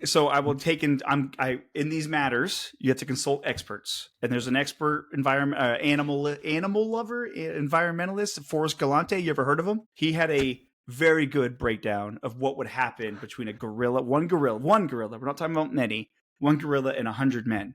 So I will take in. In these matters, you have to consult experts, and there's an expert animal lover, environmentalist, Forrest Galante. You ever heard of him? He had a very good breakdown of what would happen between one gorilla. We're not talking about many. One gorilla and 100 men.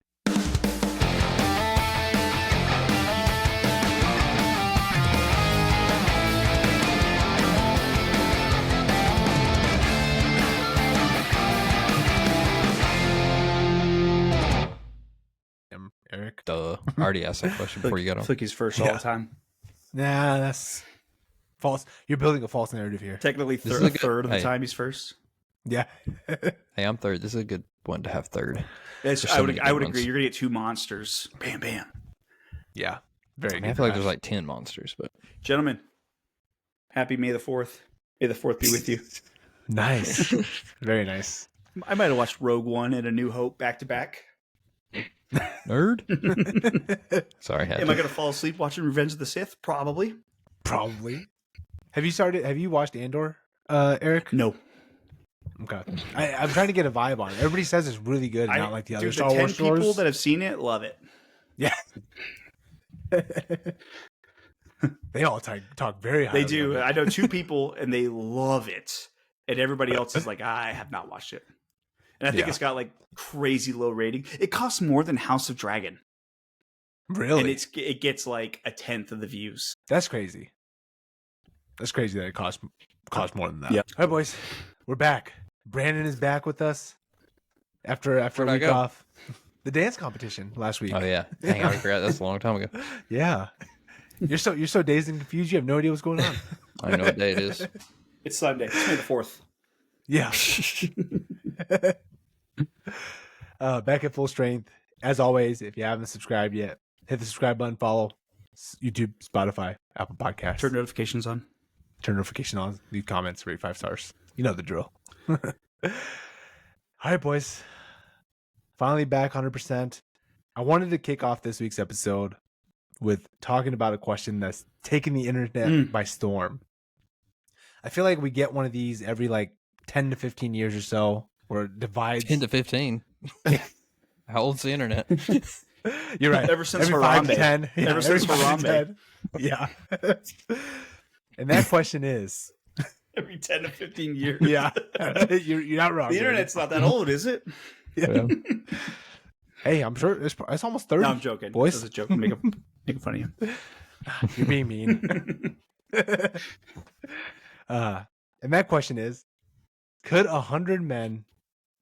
Eric, duh. I already asked that question before you got on. Flicky's first all the time. Nah, that's false. You're building a false narrative here. Technically, third of the time he's first. Yeah. Hey, I'm third. This is a good one to have third. I would agree. You're gonna get two monsters. Bam, bam. Yeah. Very good. I feel like there's like 10 monsters, but gentlemen, happy May the 4th. May the 4th be with you. Nice. Very nice. I might have watched Rogue One and A New Hope back to back. Nerd. Sorry. Am I gonna fall asleep watching Revenge of the Sith? Probably. Have you watched Andor, Eric? No. Okay. I'm trying to get a vibe on it. Everybody says it's really good, and not like the other Star Wars stores. 10 people that have seen it love it. Yeah. They all talk very highly. They do. I know 2 people, and they love it, and everybody else is like, I have not watched it. And I think it's got like crazy low rating. It costs more than House of Dragon. Really? And it gets like 1/10 of the views. That's crazy. That's crazy that it costs more than that. Yeah. All right, boys. We're back. Brandon is back with us after a week off. The dance competition last week. Oh yeah. Dang, I forgot. That's a long time ago. Yeah. You're so dazed and confused. You have no idea what's going on. I know what day it is. It's Sunday. It's May the 4th. Yeah. Back at full strength. As always, if you haven't subscribed yet, hit the subscribe button, follow YouTube, Spotify, Apple Podcasts. Turn notifications on. Leave comments, rate 5 stars. You know the drill. All right, boys. Finally back 100%. I wanted to kick off this week's episode with talking about a question that's taken the internet by storm. I feel like we get one of these every like 10 to 15 years or so, where it divides. 10 to 15. How old's the internet? You're right. Ever since every 5 to 10. Yeah, Ever since Harambe. Yeah. And that question is, every 10 to 15 years. Yeah. You're not wrong. The internet's not that old, is it? Yeah. Hey, I'm sure it's almost 30. No, I'm joking. Boys. That's a joke. Making fun of you. You're being mean. And that question is, could 100 men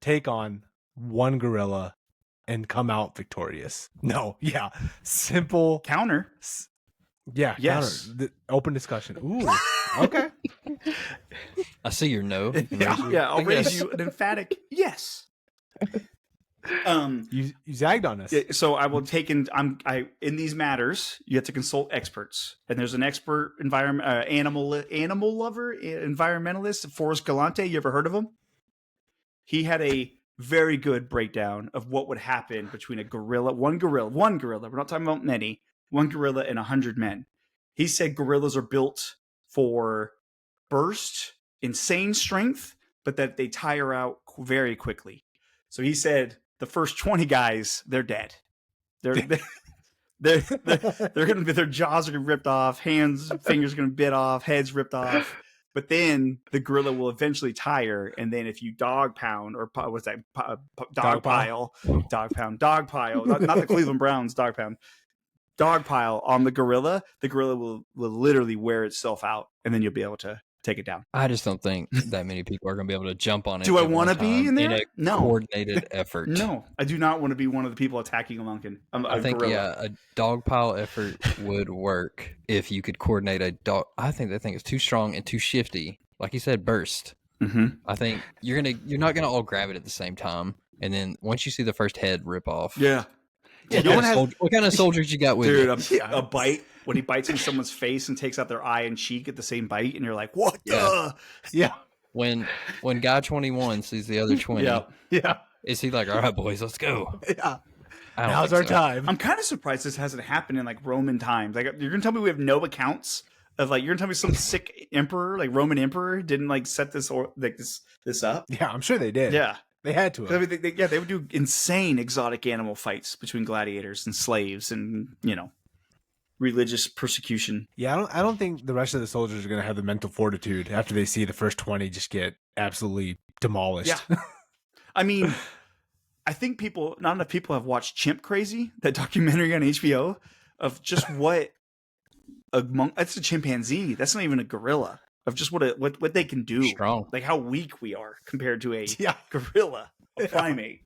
take on one gorilla and come out victorious? No. Yeah. Simple. Counter. Yeah. Yes. Counter. Open discussion. Ooh. Okay. I see your no. Yeah. I'll raise you an emphatic yes. You zagged on us. So I will take in. In these matters, you have to consult experts, and there's an expert animal lover, environmentalist, Forrest Galante. You ever heard of him? He had a very good breakdown of what would happen between one gorilla. We're not talking about many. One gorilla and 100 men. He said gorillas are built for burst, insane strength, but that they tire out very quickly. So he said the first 20 guys, they're dead. They're gonna be, their jaws are gonna be ripped off, fingers are gonna be bit off, heads ripped off. But then the gorilla will eventually tire, and then if you dog pound or what's that? Dog pile, not the Cleveland Browns dog pound. Dog pile on the gorilla will literally wear itself out, and then you'll be able to take it down. I just don't think that many people are going to be able to jump on it. Do I want to be in there? In a coordinated effort. No, I do not want to be one of the people attacking a monkey. I think gorilla. a dog pile effort would work if you could coordinate a dog. I think that thing is too strong and too shifty. Like you said, burst. Mm-hmm. I think you're not gonna all grab it at the same time, and then once you see the first head rip off, yeah. What kind of soldiers you got with you? A bite when he bites in someone's face and takes out their eye and cheek at the same bite, and you're like, what the? Yeah. When guy 21 sees the other 20, yeah, is he like, all right, boys, let's go? Yeah. Now's our time. I'm kind of surprised this hasn't happened in like Roman times. Like, you're gonna tell me we have no accounts of like, you're gonna tell me some sick emperor, like Roman emperor, didn't like set this or like this up? Yeah, I'm sure they did. Yeah. They had to. I mean, they would do insane exotic animal fights between gladiators and slaves, and religious persecution. Yeah, I don't think the rest of the soldiers are going to have the mental fortitude after they see the first 20 just get absolutely demolished. Yeah. I mean, I think not enough people have watched Chimp Crazy, that documentary on HBO, of just what that's a chimpanzee. That's not even a gorilla. Of just what they can do. Strong. Like how weak we are compared to a Yeah. gorilla, a primate.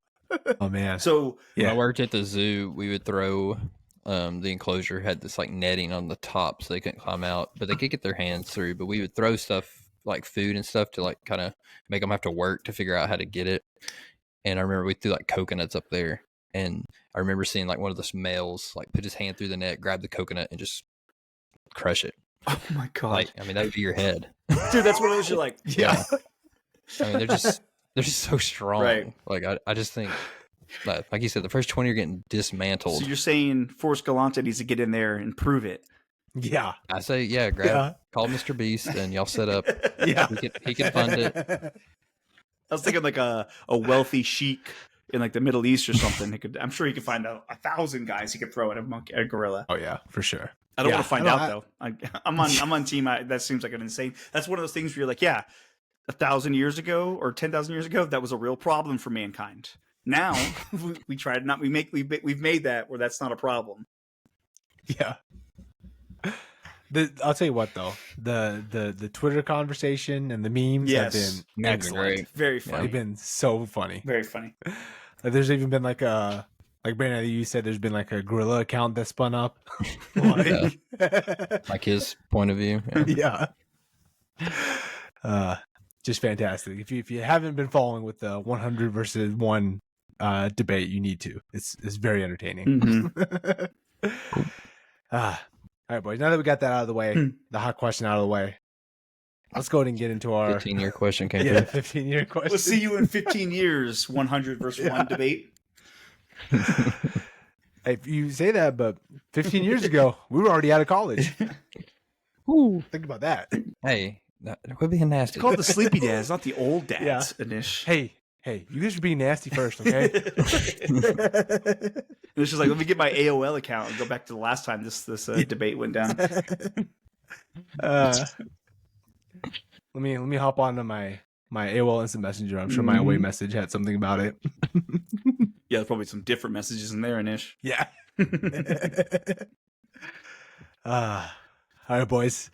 Oh man. So When I worked at the zoo, we would throw the enclosure had this like netting on the top so they couldn't climb out, but they could get their hands through. But we would throw stuff like food and stuff to like kind of make them have to work to figure out how to get it. And I remember we threw like coconuts up there, and I remember seeing like one of those males like put his hand through the net, grab the coconut, and just crush it. oh my god, Like, I mean, that would be your head. dude, that's one of those you're like, Yeah. I mean, they're just so strong. Right. Like, I just think, like you said, the first 20 are getting dismantled. So you're saying Forrest Galante needs to get in there and prove it? Yeah. I say, yeah, call Mr. Beast, and y'all set up. Yeah. He can fund it. I was thinking like a wealthy sheik in like the Middle East or something. I'm sure he could find 1,000 guys he could throw at a gorilla. Oh yeah, for sure. I don't Yeah, want to find I out though. I'm on team. That seems like an insane. That's one of those things where you're like, yeah, 1,000 years ago or 10,000 years ago, that was a real problem for mankind. Now we tried not. We've made that where that's not a problem. Yeah. I'll tell you what though, the Twitter conversation and the memes have been Memes are excellent. great. Very funny. They've been so funny. Very funny. There's even been like Brandon, you said there's been like a gorilla account that spun up. Like his point of view. Yeah. Yeah. Just fantastic. If you haven't been following with the 100 versus 1 debate, you need to. It's very entertaining. Mm-hmm. All right, boys. Now that we got that out of the way, the hot question out of the way, let's go ahead and get into our 15-year question came yeah, through. 15-year question. We'll see you in 15 years. 100 versus 1 debate. Hey, you say that, but 15 years ago, we were already out of college. Ooh. Think about that. Hey, we're being nasty. It's called the sleepy dads, not the old dads. Yeah. Anish. Hey, you guys are being nasty first, okay? It's just like, let me get my AOL account and go back to the last time this debate went down. Let me hop onto my AOL Instant Messenger. I'm sure my away message had something about it. Yeah, there's probably some different messages in there, Anish. Yeah. All right, boys.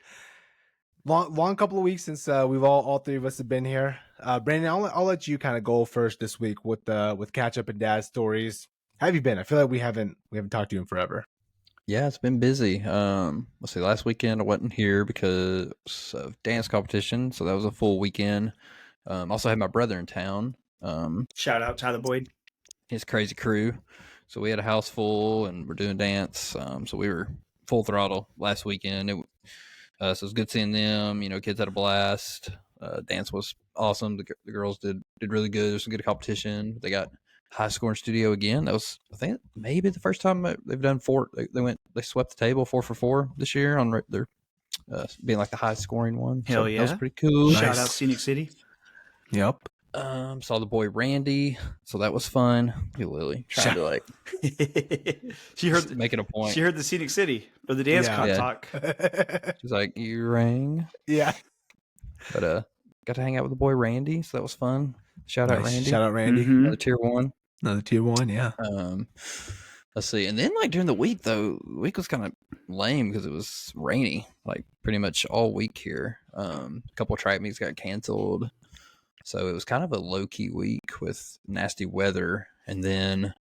Long couple of weeks since we've all three of us have been here. Brandon, I'll let you kind of go first this week with catch up and dad stories. How have you been? I feel like we haven't talked to you in forever. Yeah, it's been busy. Let's see. Last weekend I wasn't here because of dance competition, so that was a full weekend. Also had my brother in town. Shout out Tyler Boyd. His crazy crew. So we had a house full, and we're doing dance. So we were full throttle last weekend. So it was good seeing them. Kids had a blast. Dance was awesome. The girls did really good. There's some good competition. They got high scoring studio again. That was, I think, maybe the first time they've done 4. They swept the table 4 for 4 this year on their being like the high scoring one. Hell so yeah, that was pretty cool. Shout out Scenic City. Yep. Saw the boy Randy, so that was fun. Hey, Lily trying to like She heard making a point. She heard the Scenic City or the dance Yeah. talk. She's like, you rang. Yeah. But got to hang out with the boy Randy, so that was fun. Shout out Randy. Shout out Randy. Mhm. Another tier 1. Another tier 1, yeah. Let's see. And then like during the week though, the week was kind of lame because it was rainy, like pretty much all week here. A couple of track meets got canceled. So it was kind of a low key week with nasty weather. And then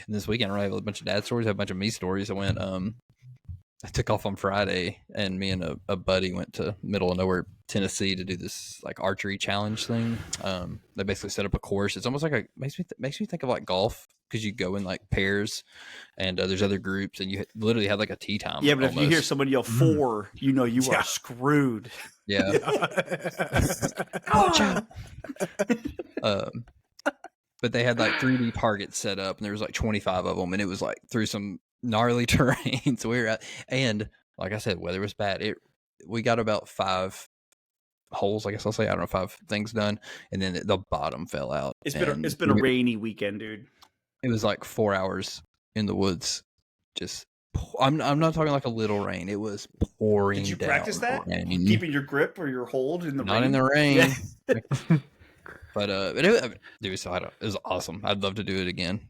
this weekend I have a bunch of dad stories, I have a bunch of me stories. I took off on Friday, and me and a buddy went to middle of nowhere, Tennessee, to do this like archery challenge thing. They basically set up a course. It's almost like makes me think of like golf, because you go in like pairs, and there's other groups, and you literally have like a tee time. Yeah, but if you hear somebody yell 4, you know you Yeah. are screwed. yeah. Watch out. But they had like 3D targets set up, and there was like 25 of them, and it was like through some gnarly terrain. So we were and like I said, weather was bad. We got about 5 holes, I guess I'll say. I don't know, 5 things done, and then the bottom fell out. It's been a rainy weekend, dude. It was like 4 hours in the woods. Just I'm not talking like a little rain. It was pouring. Did you practice that? Rain. Keeping your grip or your hold in the rain? Not in the rain. Yeah. But dude, so it was awesome. I'd love to do it again.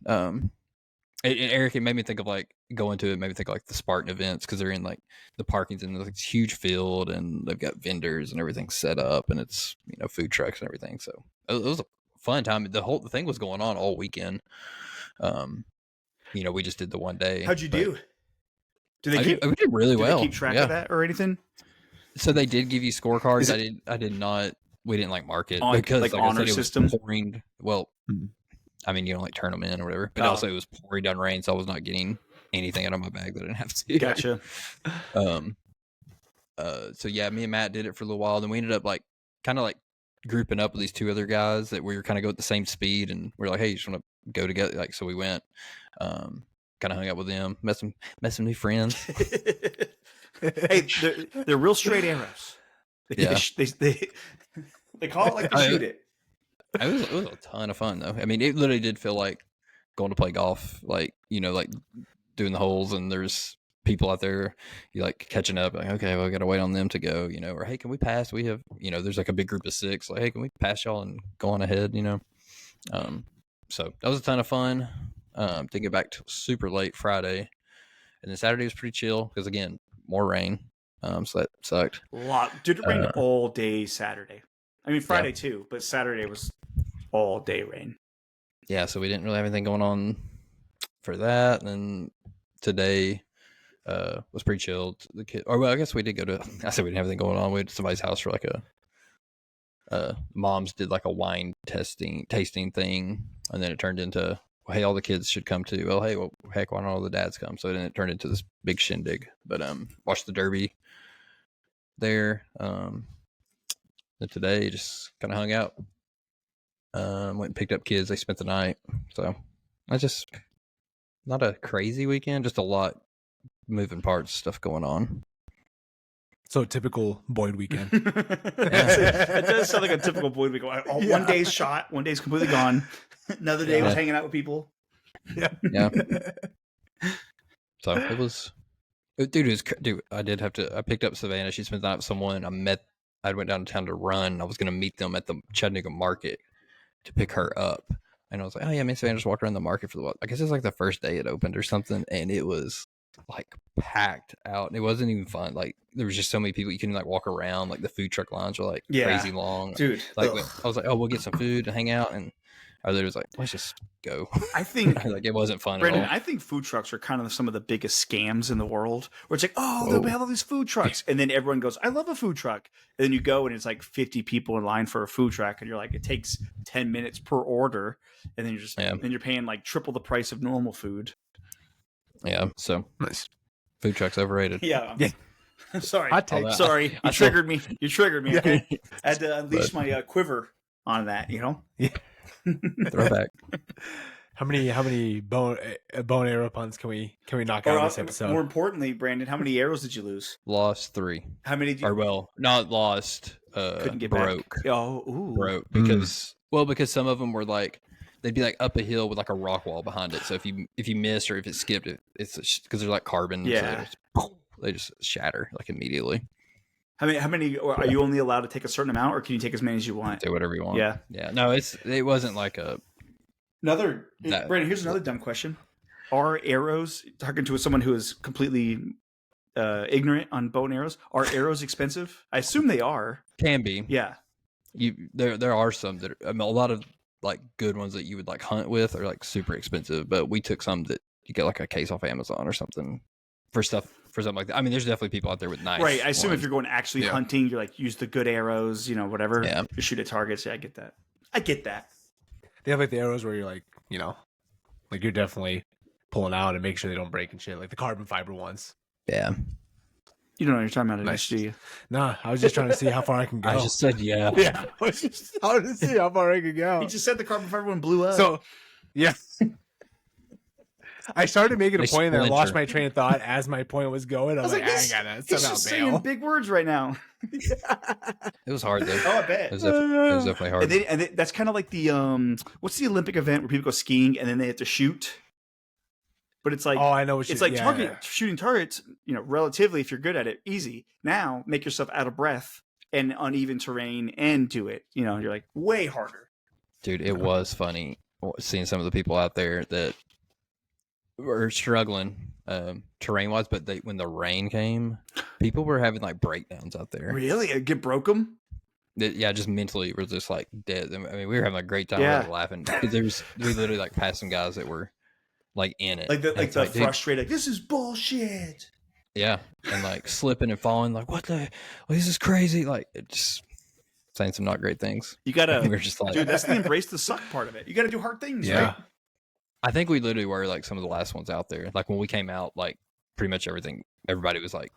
Eric, it made me think of like going to it. Made me think of like the Spartan events because they're in like the parking's in this huge field and they've got vendors and everything set up and it's food trucks and everything. So it was a fun time. The thing was going on all weekend. We just did the one day. How'd you do? We did really well. Did they keep track of that or anything? So they did give you scorecards. I did not. We didn't like mark it because like honor I said, system. It was pouring. Well, I mean, you don't like turn them in or whatever. But also it was pouring down rain, so I was not getting anything out of my bag that I didn't have to. Gotcha. So yeah, me and Matt did it for a little while. Then we ended up like kind of like grouping up with these 2 other guys that we were kind of go at the same speed, and we're like, hey, you just want to go together? Like, so we went. Kind of hung out with them, met some new friends. Hey, they're real straight arrows. They call it like they shoot it. It was a ton of fun though. I mean, it literally did feel like going to play golf, like like doing the holes, and there's people out there, you like catching up. Like, okay, well, we got to wait on them to go, or hey, can we pass? We have, there's like a big group of 6. Like, hey, can we pass y'all and go on ahead? So that was a ton of fun. Didn't get back till super late Friday, and then Saturday was pretty chill because again, more rain. So that sucked. Dude, it rained all day Saturday. I mean Friday too, but Saturday was all day rain. Yeah, so we didn't really have anything going on for that. And then today was pretty chilled. The kid, I guess we did go to. I said we didn't have anything going on. We went to somebody's house for like moms did like a wine tasting thing, and then it turned into, hey, all the kids should come too. Well, hey, heck, why don't all the dads come? So then it turned into this big shindig. But watched the Derby there. And today just kind of hung out. Went and picked up kids. They spent the night. So I just not a crazy weekend, just a lot moving parts, stuff going on. So typical Boyd weekend. It does sound like a typical Boyd weekend. One day's shot, one day's completely gone. Another day was hanging out with people. Yeah. So it was, dude. I picked up Savannah. She spent the night with someone. I went down to town to run. I was going to meet them at the Chattanooga market to pick her up. And I was like, oh yeah, me and Savannah just walked around the market for I guess it's like the first day it opened or something. And it was like packed out. And it wasn't even fun. Like there was just so many people. You couldn't like walk around. Like the food truck lines were like crazy long. Dude. Like I was like, oh, we'll get some food and hang out. And I literally was like, let's just go. I think like it wasn't fun Brandon, at all. I think food trucks are kind of some of the biggest scams in the world. Where it's like, oh, they'll have all these food trucks, and then everyone goes, I love a food truck. And then you go and it's like 50 people in line for a food truck, and you're like, it takes 10 minutes per order, and then then you're paying like triple the price of normal food. Yeah, so nice. Food trucks overrated. Yeah. Sorry. Sorry. You triggered me. Okay. I had to unleash my quiver on that, Yeah. Throwback. How many bone arrow puns can we knock out of this episode? More importantly, Brandon, how many arrows did you lose? Lost 3. How many did you? Or well, not lost. Couldn't get broke. back. Oh, broke because some of them were like they'd be like up a hill with like a rock wall behind it. So if you missed or if it skipped, it's because they're like carbon. Yeah. So they just shatter like immediately. How many? Or are you only allowed to take a certain amount, or can you take as many as you want? Do whatever you want. Yeah. No, it wasn't like Brandon, here's another dumb question: are arrows? Talking to someone who is completely ignorant on bow and arrows, are arrows expensive? I assume they are. Can be. Yeah. There are some that a lot of like good ones that you would like hunt with are like super expensive, but we took some that you get like a case off Amazon or something for something like that. I mean, there's definitely people out there with nice. Right. I assume ones. if you're going actually hunting, you're like use the good arrows, whatever. Yeah. You shoot at targets. Yeah, I get that. They have like the arrows where you're like, like you're definitely pulling out and make sure they don't break and shit, like the carbon fiber ones. Yeah. You don't know what you're talking about, Nice. do you? Nah, I was just trying to see how far I can go. I just said yeah. Yeah, I was just trying to see how far I could go. He just said the carbon fiber one blew up. So, yeah. I started making a They point and I lost splinter. my train of thought as my point was going. I was like, I this- gotta he's somehow just saying bail. big words right now. It was hard though. Oh, I bet. It was definitely hard. That's kind of like the what's the Olympic event where people go skiing and then they have to shoot? But it's like, Oh, I know what it's you like shooting targets. Relatively, if you're good at it, easy. Now make yourself out of breath and uneven terrain and do it. You're like way harder. Dude, it was funny seeing some of the people out there that were struggling terrain wise, but when the rain came, people were having like breakdowns out there. Really? It get broke them? Yeah, just mentally we're just like dead. I mean, we were having a great time. Yeah. We were laughing because we literally like passed some guys that were like in it, Like the dude, frustrated, like, this is bullshit. yeah, and like slipping and falling, like this is crazy, like it just saying some not great things. You gotta, we were just like, dude, that's the embrace the suck part of it. You gotta do hard things, Yeah. right? I think we literally were like some of the last ones out there. Like when we came out, like pretty much everybody was like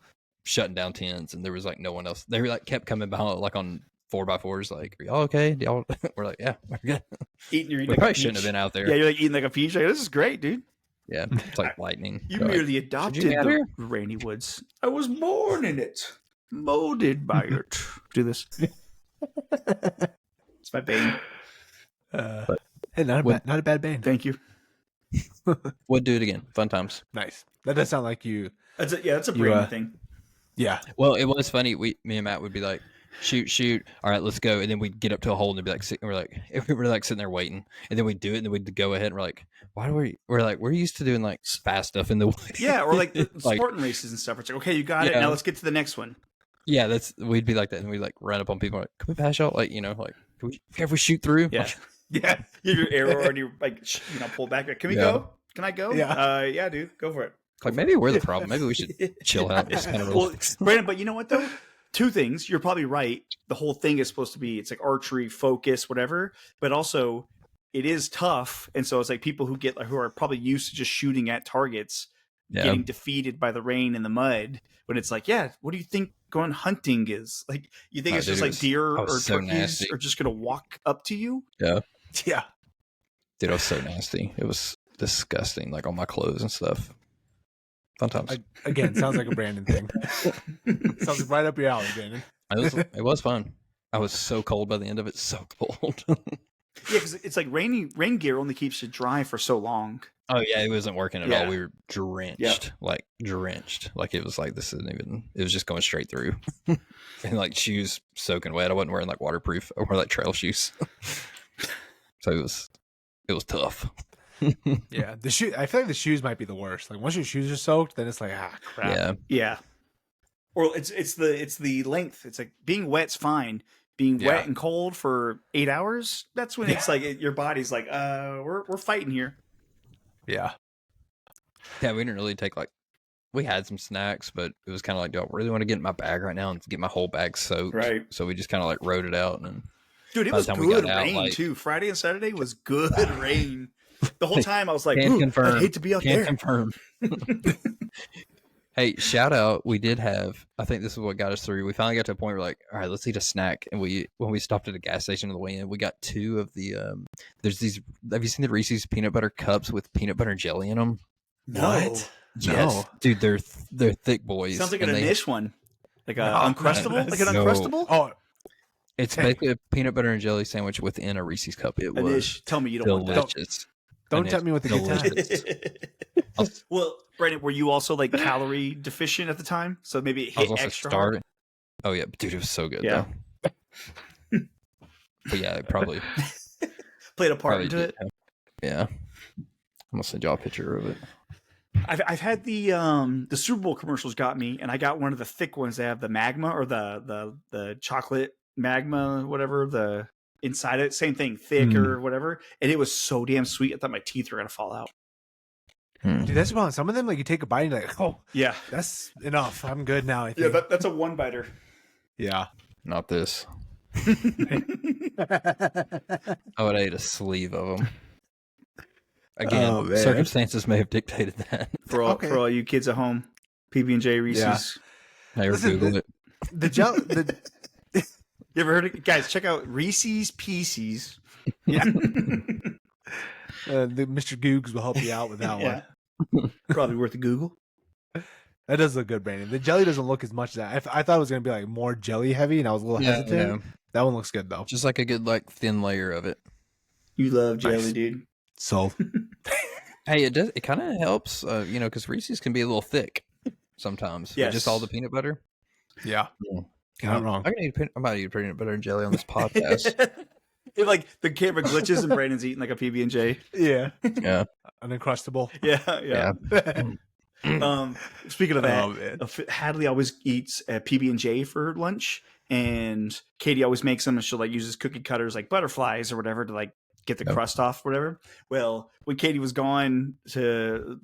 shutting down tents, and there was like no one else. They were like kept coming by like on 4x4s, like, are y'all okay? Y'all, we're like, yeah, we're good. You're We like probably a shouldn't peach. have been out there. Yeah, you're like eating like a peach. Like, this is great, dude. Yeah, it's like lightning. You You're like, merely adopted be out the here? rainy woods. I was born in it, molded by it. Do this. It's my bane. Hey, not a bad bane. Thank you. would do it again. Fun times. Nice. That does sound like you. That's a You, brain thing. Yeah. Well, it was funny. Me and Matt would be like, shoot. All right, let's go. And then we'd get up to a hole and it'd be like, we're like sitting there waiting. And then we'd do it and then we'd go ahead and we're like, we're used to doing like fast stuff in the woods. Yeah, or like the Like- Spartan races and stuff. It's like, okay, you got it. Yeah. Now let's get to the next one. Yeah, we'd be like that. And we'd like run up on people like, can we pass y'all? Like, like, can we shoot through? Yeah. Like, Yeah. You have your arrow and you like pull back. Like, can we Yeah. go? Can I go? Yeah. Yeah, dude, go for it. like maybe we're the problem. Maybe we should chill out and just kind of Well, relax. Brandon, but you know what though? Two things. You're probably right. The whole thing is supposed to be, it's like archery, focus, whatever. But also, it is tough, and so it's like people who are probably used to just shooting at targets, Yeah. getting defeated by the rain and the mud. When it's like, yeah, what do you think going hunting is? Like, you think Oh, it's dude, just it like was- deer I or was so turkeys nasty. are just gonna walk up to you? Yeah. Dude, it was so nasty. It was disgusting, like on my clothes and stuff. Fun times. Again, sounds like a Brandon thing. Sounds right up your alley, Brandon. It was fun. I was so cold by the end of it. So cold. Yeah, because it's like rain gear only keeps you dry for so long. Oh yeah, it wasn't working at Yeah. all. We were drenched, like drenched. Like it was like this isn't even. It was just going straight through, and like shoes soaking wet. I wasn't wearing like waterproof. I wore like trail shoes. So it was tough. Yeah. The shoe. I feel like the shoes might be the worst. Like once your shoes are soaked, then it's like crap. Yeah, Yeah. Or it's the length. It's like being wet's fine. Being Yeah. wet and cold for 8 hours, that's when it's like your body's like, we're fighting here. Yeah. yeah. We didn't really take like. We had some snacks, but it was kind of like, do I really want to get in my bag right now and get my whole bag soaked? Right. So we just kind of like rode it out and. Dude, it By the was time we got good out, rain like- too. Friday and Saturday was good rain. The whole time I was like, Can't "Ooh, confirm. I hate to be out Can't there." confirm. Hey, shout out! We did have. I think this is what got us through. We finally got to a point where like, all right, let's eat a snack. And when we stopped at a gas station on the way in, we got two of the. There's these. Have you seen the Reese's peanut butter cups with peanut butter jelly in them? What? Yes, dude, they're thick boys. Sounds like and an they- Anish one, like a No, Uncrustable, like an no. Uncrustable. Oh, It's basically a peanut butter and jelly sandwich within a Reese's cup. It was Anish, tell me you don't want that. delicious. don't And tempt me with the good delicious. times. Well, Brandon, were you also like calorie deficient at the time? So maybe it I was hit also extra hard? starving. Oh yeah, dude, it was so good. Yeah. Though. But yeah, it probably Played a part probably into did it. have- Yeah, I'm gonna send y'all a picture of it. I've had the Super Bowl commercials got me, and I got one of the thick ones. They have the magma or the chocolate magma, whatever the inside it. Same thing, thick or whatever. And it was so damn sweet. I thought my teeth were gonna fall out. Hmm. Dude, that's about some of them. Like you take a bite and you're like, oh, Yeah, that's enough. I'm good now. I yeah. think. That's a one biter. Yeah. Not this. I would have ate a sleeve of them. Again, Oh, man. circumstances may have dictated that. For all Okay. for all you kids at home, PB&J Reese's. Yeah. I Listen, Google it. The gel. The You ever heard of guys? Check out Reese's Pieces. yeah. The Mr. Googs will help you out with that Yeah. one. Probably worth a Google. That does look good, Brandon. The jelly doesn't look as much as that. I thought it was gonna be like more jelly heavy, and I was a little hesitant. That one looks good though. Just like a good like thin layer of it. You love jelly, Nice. dude. Sold. Hey, it does. It kind of helps, because Reese's can be a little thick sometimes. Yes. With just all the peanut butter. Yeah. Yeah. You're not wrong. I'm about to eat peanut butter and jelly on this podcast. It, like the camera glitches and Brandon's eating like a PB&J. Yeah. Yeah. An Uncrustable. Yeah. Speaking of that, Oh, man. Hadley always eats a PB&J for lunch, and Katie always makes them, and she'll like uses cookie cutters like butterflies or whatever to like get the crust off, whatever. Well, when Katie was gone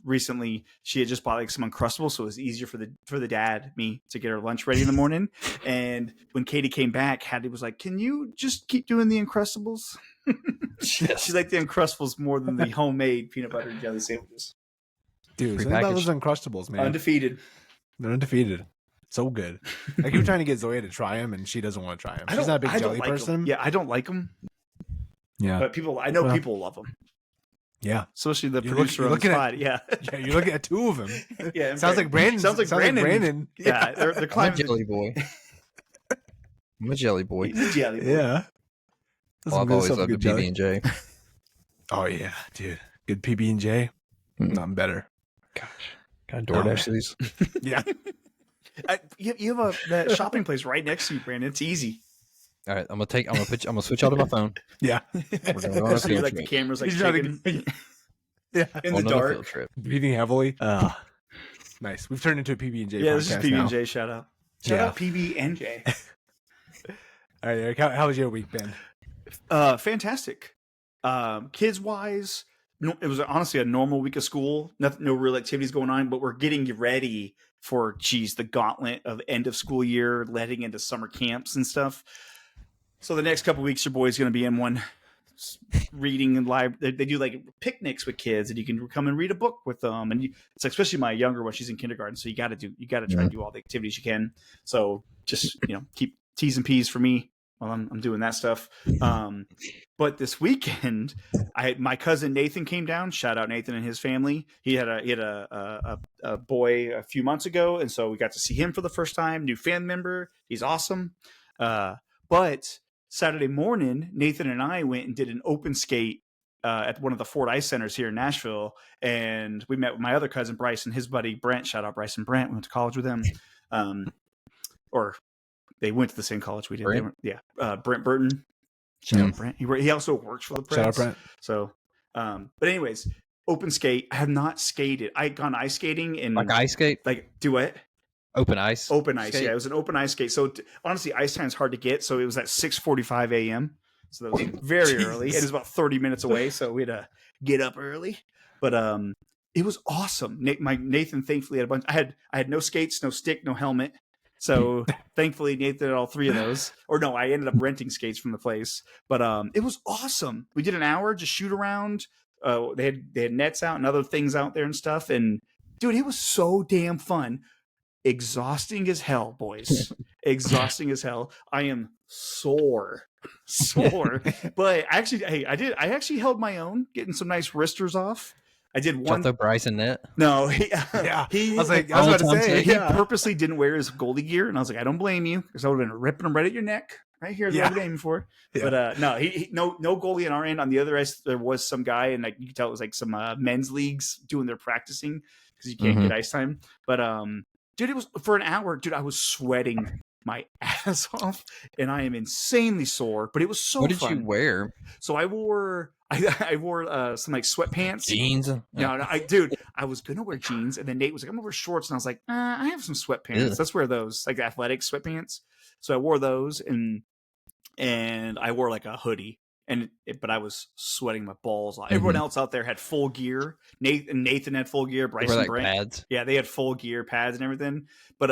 recently, she had just bought like some Uncrustables, so it was easier for the dad, me, to get her lunch ready in the morning. And when Katie came back, Hadley was like, "Can you just keep doing the Uncrustables?" She liked the Uncrustables more than the homemade peanut butter and jelly sandwiches. Dude, something about those Uncrustables, man. Undefeated. They're undefeated. So good. I keep trying to get Zoya to try them, and she doesn't want to try them. She's not a big jelly person. Yeah, I don't like them. Yeah, but people love them. Yeah, especially the producer on the spot. Yeah, you're looking at two of them. Yeah, sounds like Brandon. Sounds like Brandon. Yeah, they're climbing. I'm a jelly boy. I'm a jelly boy. He's a jelly boy. Yeah. Well, I've always loved the PB&J. Oh yeah, dude, good PB&J. Nothing better. Gosh, got DoorDash these. Yeah. You have that shopping place right next to you, Brandon. It's easy. All right, I'm gonna switch out of my phone. Yeah. We're gonna go on a field like trip. the cameras like He's trying shaking. Yeah. In the dark. Field trip. Breathing heavily. Nice. We've turned into a PB&J. Yeah, this is PB&J. Now. Shout out. Shout out PB&J. All right, Eric. How was your week been? Fantastic. Kids wise, it was honestly a normal week of school. No real activities going on, but we're getting ready for the gauntlet of end of school year, letting into summer camps and stuff. So the next couple of weeks, your boy's going to be in one reading and live. They do like picnics with kids, and you can come and read a book with them. And it's like, especially my younger one, she's in kindergarten, so you got to try to do all the activities you can. So just keep T's and P's for me while I'm doing that stuff. But this weekend, my cousin Nathan came down. Shout out Nathan and his family. He had a boy a few months ago, and so we got to see him for the first time. New fan member. He's awesome. But Saturday morning, Nathan and I went and did an open skate at one of the Ford Ice Centers here in Nashville, and we met with my other cousin Bryce and his buddy Brent. Shout out Bryce and Brent. We went to college with them, or they went to the same college we did. Brent Burton. Shout out Brent. He also works for the press. Shout out Brent. So, but anyways, open skate. I have not skated. I had gone ice skating and like ice skate. Like do it. Open ice. Open ice. Yeah, it was an open ice skate. So honestly, ice time's hard to get. So it was at 6:45 a.m. So that was very early. It was about 30 minutes away. So we had to get up early. But it was awesome. Nathan thankfully had a bunch. I had no skates, no stick, no helmet. So thankfully Nathan had all three of those. Or no, I ended up renting skates from the place. But it was awesome. We did an hour just shoot around. They had nets out and other things out there and stuff. And dude, it was so damn fun. Exhausting as hell, boys. Exhausting as hell. I am sore. But actually, I actually held my own, getting some nice wristers off. I did one. The Bryson net. No, yeah. He I was about to say he purposely didn't wear his goalie gear, and I was like, I don't blame you, because I would have been ripping him right at your neck, right here. Is what I'm aiming for. Yeah. But no, he no goalie on our end. On the other ice, there was some guy, and like you could tell it was like some men's leagues doing their practicing because you can't get ice time. But dude, it was for an hour. Dude, I was sweating my ass off, and I am insanely sore. But it was so. What did fun. You wear? So I wore some like sweatpants, jeans. No, I was gonna wear jeans, and then Nate was like, "I'm gonna wear shorts," and I was like, "I have some sweatpants. Ugh. Let's wear those, like athletic sweatpants." So I wore those, and I wore like a hoodie, but I was sweating my balls off. Everyone else out there had full gear. Nathan had full gear. Bryce and Brent, pads. Yeah, they had full gear, pads, and everything. But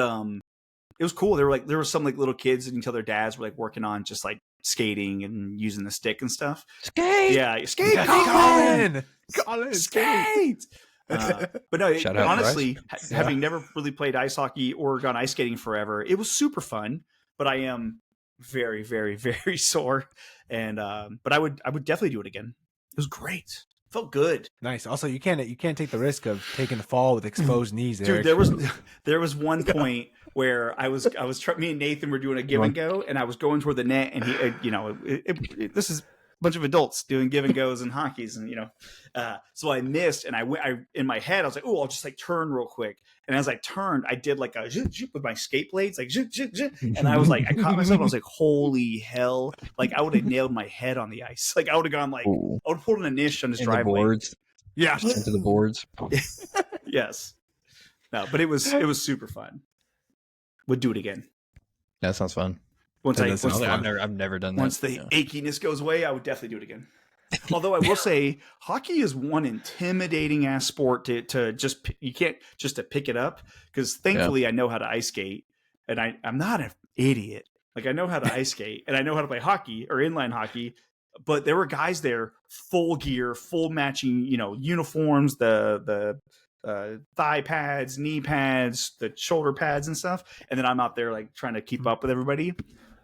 it was cool. There were some like little kids, and until their dads were like working on just like skating and using the stick and stuff. Skate, skate, Colin, skate. But no, honestly, having never really played ice hockey or gone ice skating forever, it was super fun. But I am very, very, very sore, and but I would definitely do it again. It was great. Felt good. Nice. Also, you can't take the risk of taking the fall with exposed knees, Dude, Eric. there was one point where me and Nathan were doing a give and go, and I was going toward the net, and this is a bunch of adults doing give and goes and hockeys, and so I missed, and I in my head I was like, oh, I'll just like turn real quick, and as I turned, I did like a with my skate blades, like and I was like, I caught myself, I was like, holy hell, like I would have nailed my head on the ice, like I would have gone like, Ooh. I would have pulled an niche on this In the driveway. boards. Yeah. Into the boards. Yes. No, but it was super fun. Would do it again. That sounds fun. I've never done that. Once the achiness goes away, I would definitely do it again. Although I will say, hockey is one intimidating ass sport to just to pick it up, because thankfully I know how to ice skate, and I'm not an idiot. Like I know how to ice skate, and I know how to play hockey or inline hockey. But there were guys there, full gear, full matching, uniforms, the thigh pads, knee pads, the shoulder pads and stuff. And then I'm out there like trying to keep up with everybody.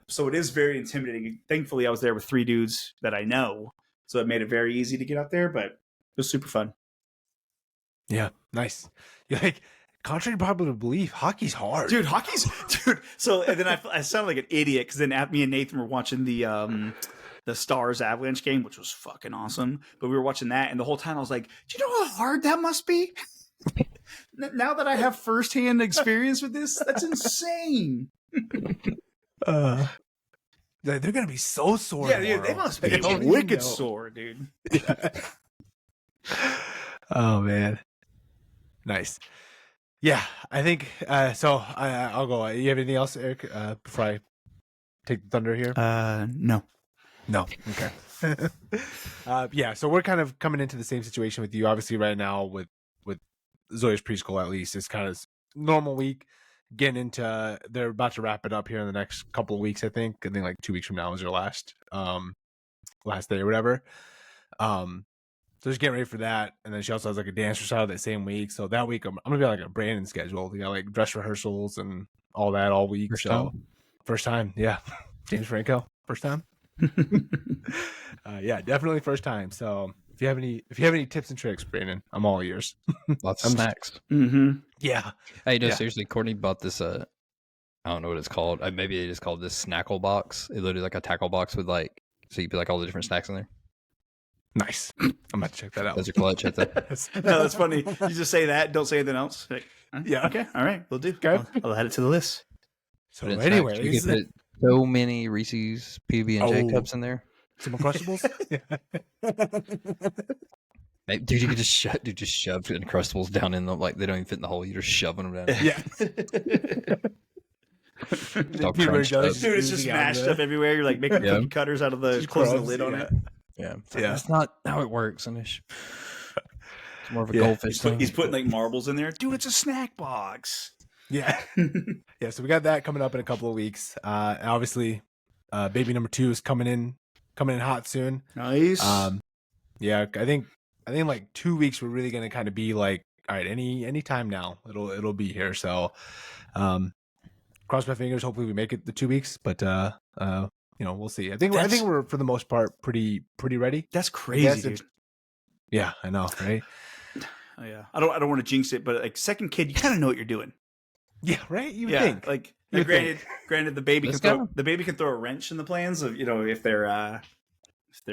So it is very intimidating. Thankfully, I was there with 3 dudes that I know. So it made it very easy to get out there, but it was super fun. Yeah. Nice. You're like, contrary to popular belief, hockey's hard. Dude, So, and then I sounded like an idiot because then me and Nathan were watching the Stars Avalanche game, which was fucking awesome. But we were watching that, and the whole time I was like, do you know how hard that must be? Now that I have firsthand experience with this, that's insane. They're gonna be so sore. Yeah, dude, they must be wicked sore, dude. Oh man, nice. Yeah, I think so. I'll go. You have anything else, Eric? Before I take the thunder here. No. Okay. Yeah, so we're kind of coming into the same situation with you. Obviously, right now with Zoya's preschool, at least it's kind of normal week. Getting into, they're about to wrap it up here in the next couple of weeks. I think like 2 weeks from now is their last day or whatever. So just getting ready for that, and then she also has like a dance recital that same week. So that week I'm gonna be like a Brandon schedule. You got like dress rehearsals and all that all week. First time, yeah. James Franco, first time. Yeah, definitely first time. So if you have any tips and tricks, Brandon, I'm all ears. Lots of snacks. Mm-hmm. Yeah. Hey, no, seriously, Courtney bought this. I don't know what it's called. Maybe they just called this snackle box. It literally like a tackle box with like, so you put like all the different snacks in there. Nice. I'm about to check that out. Those are clutch. No, that's funny. You just say that, don't say anything else. Like, yeah. Okay. All right. We'll do. Okay. I'll add it to the list. So anyways, you can put so many Reese's PB&J cups in there. Some Uncrustables. Dude, you could just shove Uncrustables down in them, like they don't even fit in the hole. You're just shoving them down. Yeah. It's all crunched up. Dude, it's just mashed up everywhere. You're like making cookie cutters out of the closing the lid on it. Yeah. That's not how it works, Anish. It's more of a goldfish thing. He's putting like marbles in there. Dude, it's a snack box. Yeah. Yeah, so we got that coming up in a couple of weeks. And obviously, baby number 2 is coming in hot soon. Nice. Yeah, I think like 2 weeks we're really gonna kind of be like, all right, any time now it'll be here. So cross my fingers, hopefully we make it the 2 weeks, but we'll see. I think we're for the most part pretty ready. That's crazy, dude. Yeah, I know, right? Oh, yeah. I don't want to jinx it, but like second kid, you kind of know what you're doing. Yeah, right. You would think. Like granted, the baby can throw a wrench in the plans of if they're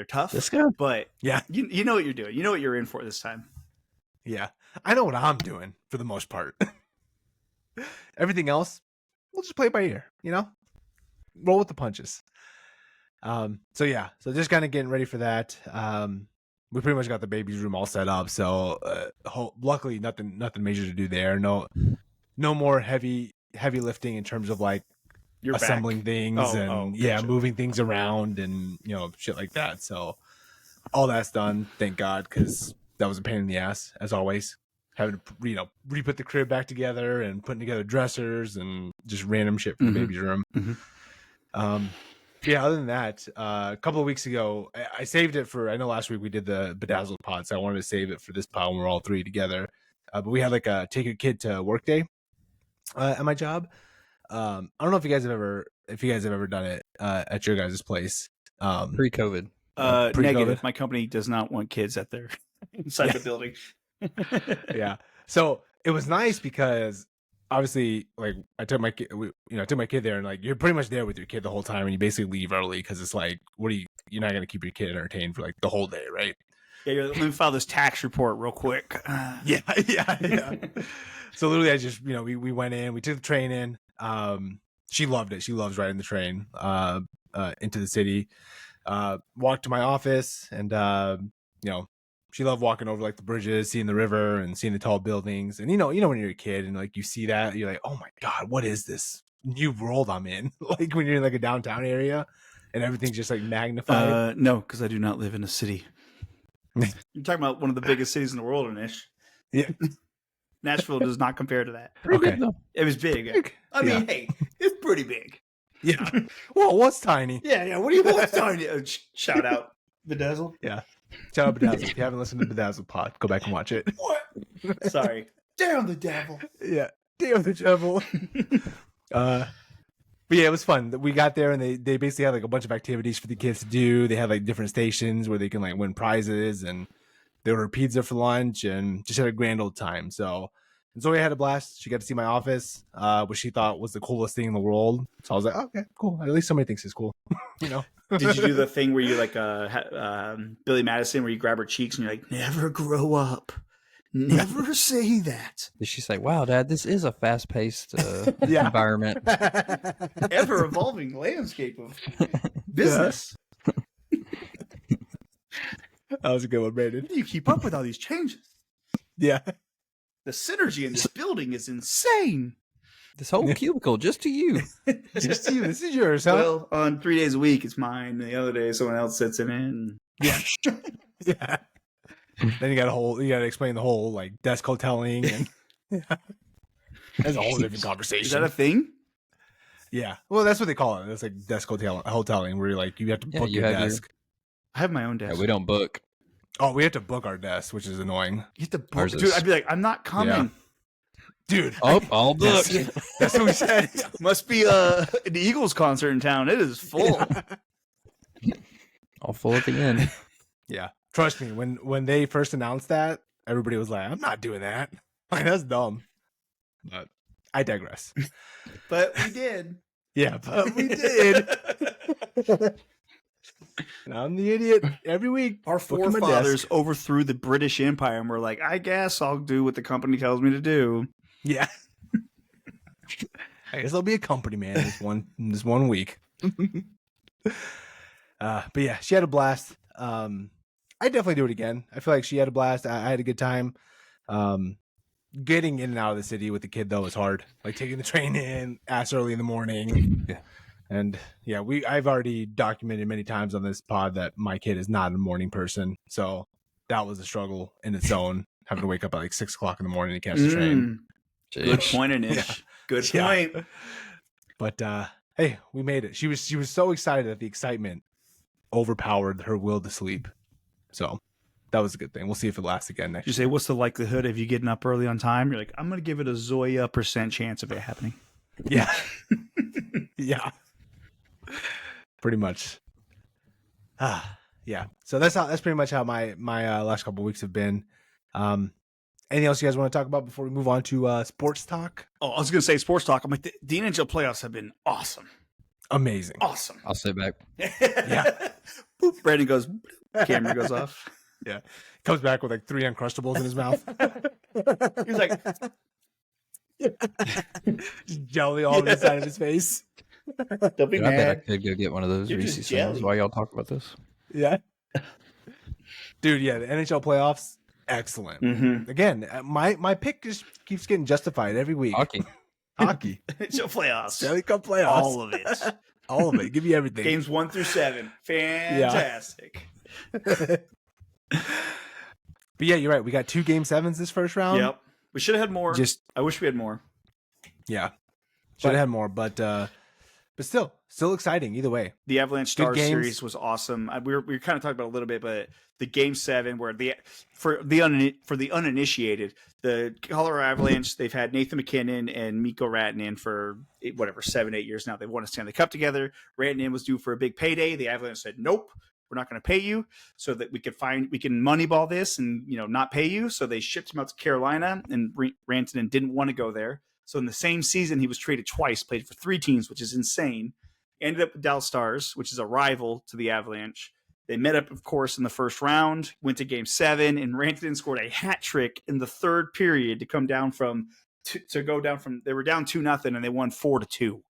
tough. But yeah, you know what you're doing. You know what you're in for this time. Yeah, I know what I'm doing for the most part. Everything else, we'll just play it by ear. Roll with the punches. So just kind of getting ready for that. We pretty much got the baby's room all set up. So luckily, nothing major to do there. No more heavy lifting in terms of like you're assembling things moving things around and shit like that. So all that's done, thank God, because that was a pain in the ass as always, having to re-put the crib back together and putting together dressers and just random shit for the baby's room. Yeah, other than that, a couple of weeks ago I saved it for, I know last week we did the Bedazzled pod, so I wanted to save it for this pod when we're all 3 together, but we had like a take your kid to work day at my job. I don't know if you guys have ever done it at your guys' place. Pre-COVID. Negative. My company does not want kids at their inside the building. Yeah. So it was nice because obviously, like, I took my kid, I took my kid there, and like, you're pretty much there with your kid the whole time, and you basically leave early because it's like, you're not gonna keep your kid entertained for like the whole day, right? Yeah, let me file this tax report real quick. Yeah. So literally, I just, we went in, we took the train in. She loved it. She loves riding the train into the city. Walked to my office, and she loved walking over like the bridges, seeing the river, and seeing the tall buildings. And when you're a kid and like you see that, you're like, oh my god, what is this new world I'm in? Like when you're in like a downtown area, and everything's just like magnified. No, because I do not live in a city. You're talking about one of the biggest cities in the world, Anish. Yeah. Nashville does not compare to that. Okay. It was big. I mean, hey, it's pretty big. Yeah. Well, what's tiny? Yeah. What do you want? Tiny? Shout out Bedazzle. Yeah. Shout out Bedazzle. If you haven't listened to Bedazzle Pod, go back and watch it. What? Sorry. Damn the devil. Yeah. Damn the devil. But yeah, it was fun. We got there, and they basically had like a bunch of activities for the kids to do. They had like different stations where they can like win prizes, and they ordered pizza for lunch, and just had a grand old time. So, and Zoe had a blast. She got to see my office, which she thought was the coolest thing in the world. So I was like, oh, okay, cool. At least somebody thinks it's cool. Did you do the thing where you like Billy Madison, where you grab her cheeks and you're like, never grow up. Never say that. Did she say, wow, Dad, this is a fast-paced Yeah. environment? Ever evolving landscape of business. That was a good one, Brandon. How do you keep up with all these changes? Yeah. The synergy in this building is insane. This whole cubicle, just to you. Just you. This is yours, huh? Well, on 3 days a week, it's mine. The other day, someone else sits in it. Yeah. Yeah. Then you got to explain the whole like desk hoteling, and that's a whole different conversation. Is that a thing? Yeah. Well, that's what they call it. It's like desk hoteling, where you're like you have to book your desk. I have my own desk. Yeah, we don't book. Oh, we have to book our desk, which is annoying. You have to book, Ours dude. is- I'd be like, I'm not coming. Yeah. Dude. Oh, all booked. That's what we said. Must be an Eagles concert in town. It is full. All full at the end. Yeah. Trust me, when they first announced that, everybody was like, I'm not doing that. Like, that's dumb. But I digress. But we did. Yeah, but we did. And I'm the idiot every week. Our booking my forefathers desk. overthrew the British Empire and we're like, I guess I'll do what the company tells me to do. Yeah. I guess I'll be a company man this one week. But yeah, she had a blast. I definitely do it again. I feel like she had a blast. I had a good time. Getting in and out of the city with the kid though was hard. Like taking the train in ass early in the morning. Yeah. And yeah, I've already documented many times on this pod that my kid is not a morning person. So that was a struggle in its own, having to wake up at like 6 o'clock in the morning to catch the train. Good Jeez. point, Anish. Yeah. Good Yeah. point. But hey, we made it. She was so excited that the excitement overpowered her will to sleep. So that was a good thing. We'll see if it lasts again next You say, what's the likelihood of you getting up early on time? You're like, I'm going to give it a Zoya % chance of it happening. year. Yeah. Yeah. Pretty much. Yeah. So that's pretty much how my last couple of weeks have been. Anything else you guys want to talk about before we move on to sports talk? Oh, I was going to say sports talk. I'm like, the NHL playoffs have been awesome. Amazing. Awesome. I'll sit back. Yeah. Boop, Brandon goes, camera goes off. Yeah. Comes back with like 3 Uncrustables in his mouth. He's like, Just jelly all over the side of his face. don't be Dude, I bet I mad. could go get one of those You're Reese's just things jelly. while y'all talk about this. Yeah. Dude, yeah, the NHL playoffs, excellent. Mm-hmm. Again, my pick just keeps getting justified every week. Hockey. Hockey. NHL playoffs. Stanley Cup playoffs. All of it. All of it. Give you everything. Games 1 through 7. Fantastic. But yeah, you're right. We got 2 Game 7s this first round. Yep. We should have had more. I wish we had more. Yeah. Should have had more, but still exciting either way. The Avalanche Stars games. series was awesome. We were kind of talking about it a little bit, but the Game 7, where for the uninitiated, the Colorado Avalanche, they've had Nathan McKinnon and Mikko Rantanen for 7-8 years now. They've won a Stanley Cup together. Rantanen was due for a big payday. The Avalanche said, "Nope, we're not going to pay you so that we can moneyball this and, not pay you. So they shipped him out to Carolina, and Rantanen didn't want to go there. So in the same season, he was traded twice, played for 3 teams, which is insane. Ended up with Dallas Stars, which is a rival to the Avalanche. They met up, of course, in the first round, went to Game 7, and Rantanen scored a hat trick in the third period to come down from they were down 2-0, and they won 4-2.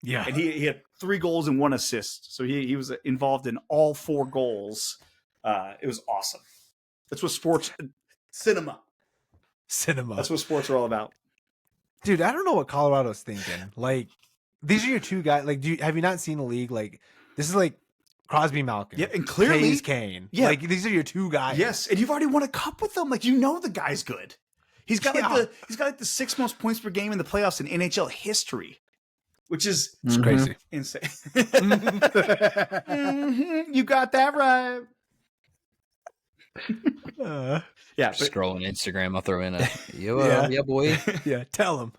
Yeah. And he had 3 goals and 1 assist. So he was involved in all 4 goals. It was awesome. That's what sports cinema. That's what sports are all about. Dude, I don't know what Colorado's thinking. Like, these are your 2 guys. Like, have you not seen the league? Like, this is like Crosby, Malkin. Yeah, and clearly Hayes, Kane. Yeah. Like, these are your 2 guys. Yes, and you've already won a cup with them. Like, the guy's good. He's got the 6th most points per game in the playoffs in NHL history, which is crazy, insane. You got that right. Yeah, Scrolling Instagram, I'll throw in a yeah boy. Yeah, tell him.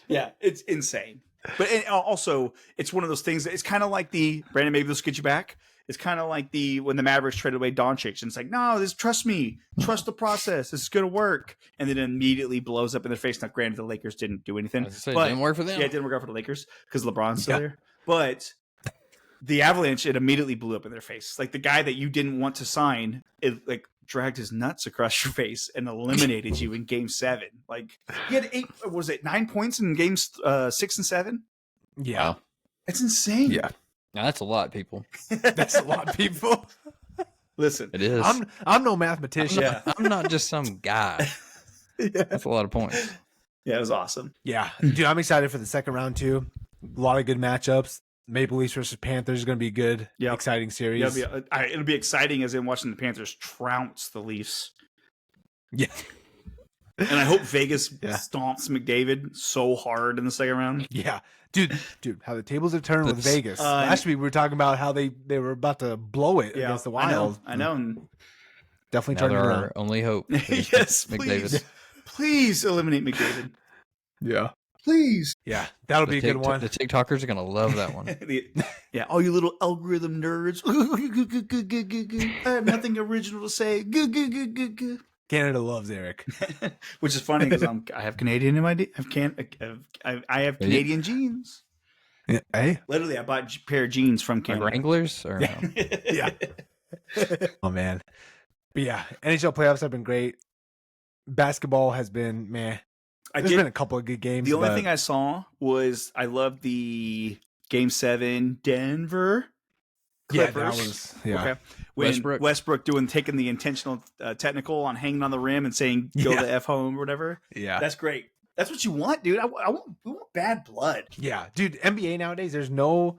Yeah, it's insane. But also, it's one of those things that it's kind of like Brandon, maybe this will get you back. It's kind of like when the Mavericks traded away Doncic, and it's like, no, trust me, trust the process. This is going to work. And then it immediately blows up in their face. Now, granted, the Lakers didn't do anything. It didn't work for them. Yeah, it didn't work out for the Lakers because LeBron's still there. But the Avalanche, it immediately blew up in their face. Like the guy that you didn't want to sign, it like dragged his nuts across your face and eliminated you in Game 7. Like he had 9 points in games 6 and 7? Yeah. Wow. It's insane. Yeah. Now that's a lot, people. That's a lot, people. Listen, it is. I'm no mathematician. I'm not just some guy. Yeah. That's a lot of points. Yeah, it was awesome. Yeah. Dude, I'm excited for the second round too. A lot of good matchups. Maple Leafs versus Panthers is going to be a good, exciting series. It'll be exciting as in watching the Panthers trounce the Leafs. Yeah. And I hope Vegas stomps McDavid so hard in the second round. Yeah. Dude, how the tables have turned with Vegas. Last week we were talking about how they were about to blow it against the Wild. I know. Definitely turning around. Our only hope. Yes, McDavid. Please eliminate McDavid. Yeah. Please. Yeah, that'll be a good one. The TikTokers are going to love that one. Yeah, all you little algorithm nerds. I have nothing original to say. Canada loves Eric. Which is funny because I have Canadian in my I have Canadian jeans. Yeah. Hey. Literally, I bought a pair of jeans from Canada. Like Wranglers? Or no? Yeah. Oh, man. But yeah, NHL playoffs have been great. Basketball has been meh. There's been a couple of good games. The only thing I saw was I loved the Game 7 Denver Clippers. Okay. When Westbrook taking the intentional technical on hanging on the rim and saying go the F home or whatever. Yeah. That's great. That's what you want, dude. We want bad blood. Yeah. Dude, NBA nowadays, there's no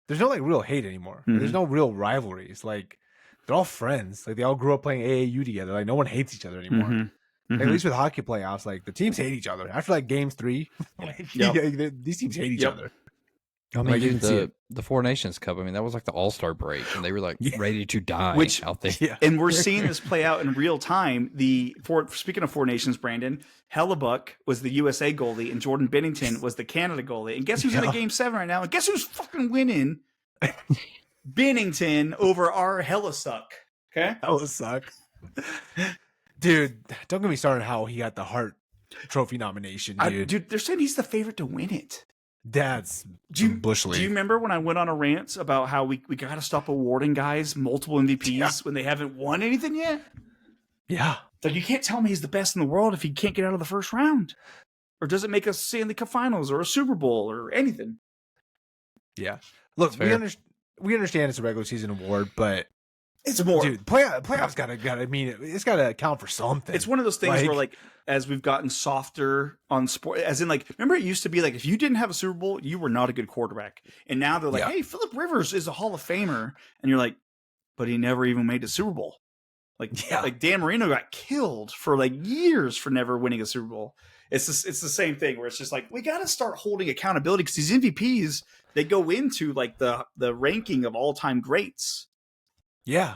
like real hate anymore. Mm-hmm. There's no real rivalries. Like they're all friends. Like they all grew up playing AAU together. Like no one hates each other anymore. Mm-hmm. Like, at least with hockey playoffs, like the teams hate each other. After like games 3, these teams hate each other. I mean, the Four Nations Cup. I mean, that was like the All-Star break, and they were like ready to die out there. Yeah. And we're seeing this play out in real time. Speaking of Four Nations, Brandon, Hellebuck was the USA goalie, and Jordan Bennington was the Canada goalie. And guess who's in a Game 7 right now? And guess who's fucking winning? Bennington over our Hellesuck. Okay, Hellesuck. Dude, don't get me started how he got the Hart Trophy nomination, dude. Dude, they're saying he's the favorite to win it. That's Bush League. Do you remember when I went on a rant about how we got to stop awarding guys multiple MVPs when they haven't won anything yet? Yeah. Like, you can't tell me he's the best in the world if he can't get out of the first round. Or does it make us Stanley Cup Finals or a Super Bowl or anything? Yeah. Look, we understand it's a regular season award, but it's more, dude. Playoffs gotta mean it's gotta account for something. It's one of those things where, like, as we've gotten softer on sport, as in, like, remember it used to be like if you didn't have a Super Bowl, you were not a good quarterback, and now they're like, hey, Phillip Rivers is a Hall of Famer, and you're like, but he never even made a Super Bowl. Like Dan Marino got killed for like years for never winning a Super Bowl. It's the same thing where it's just like we got to start holding accountability because these MVPs, they go into like the ranking of all time greats. Yeah.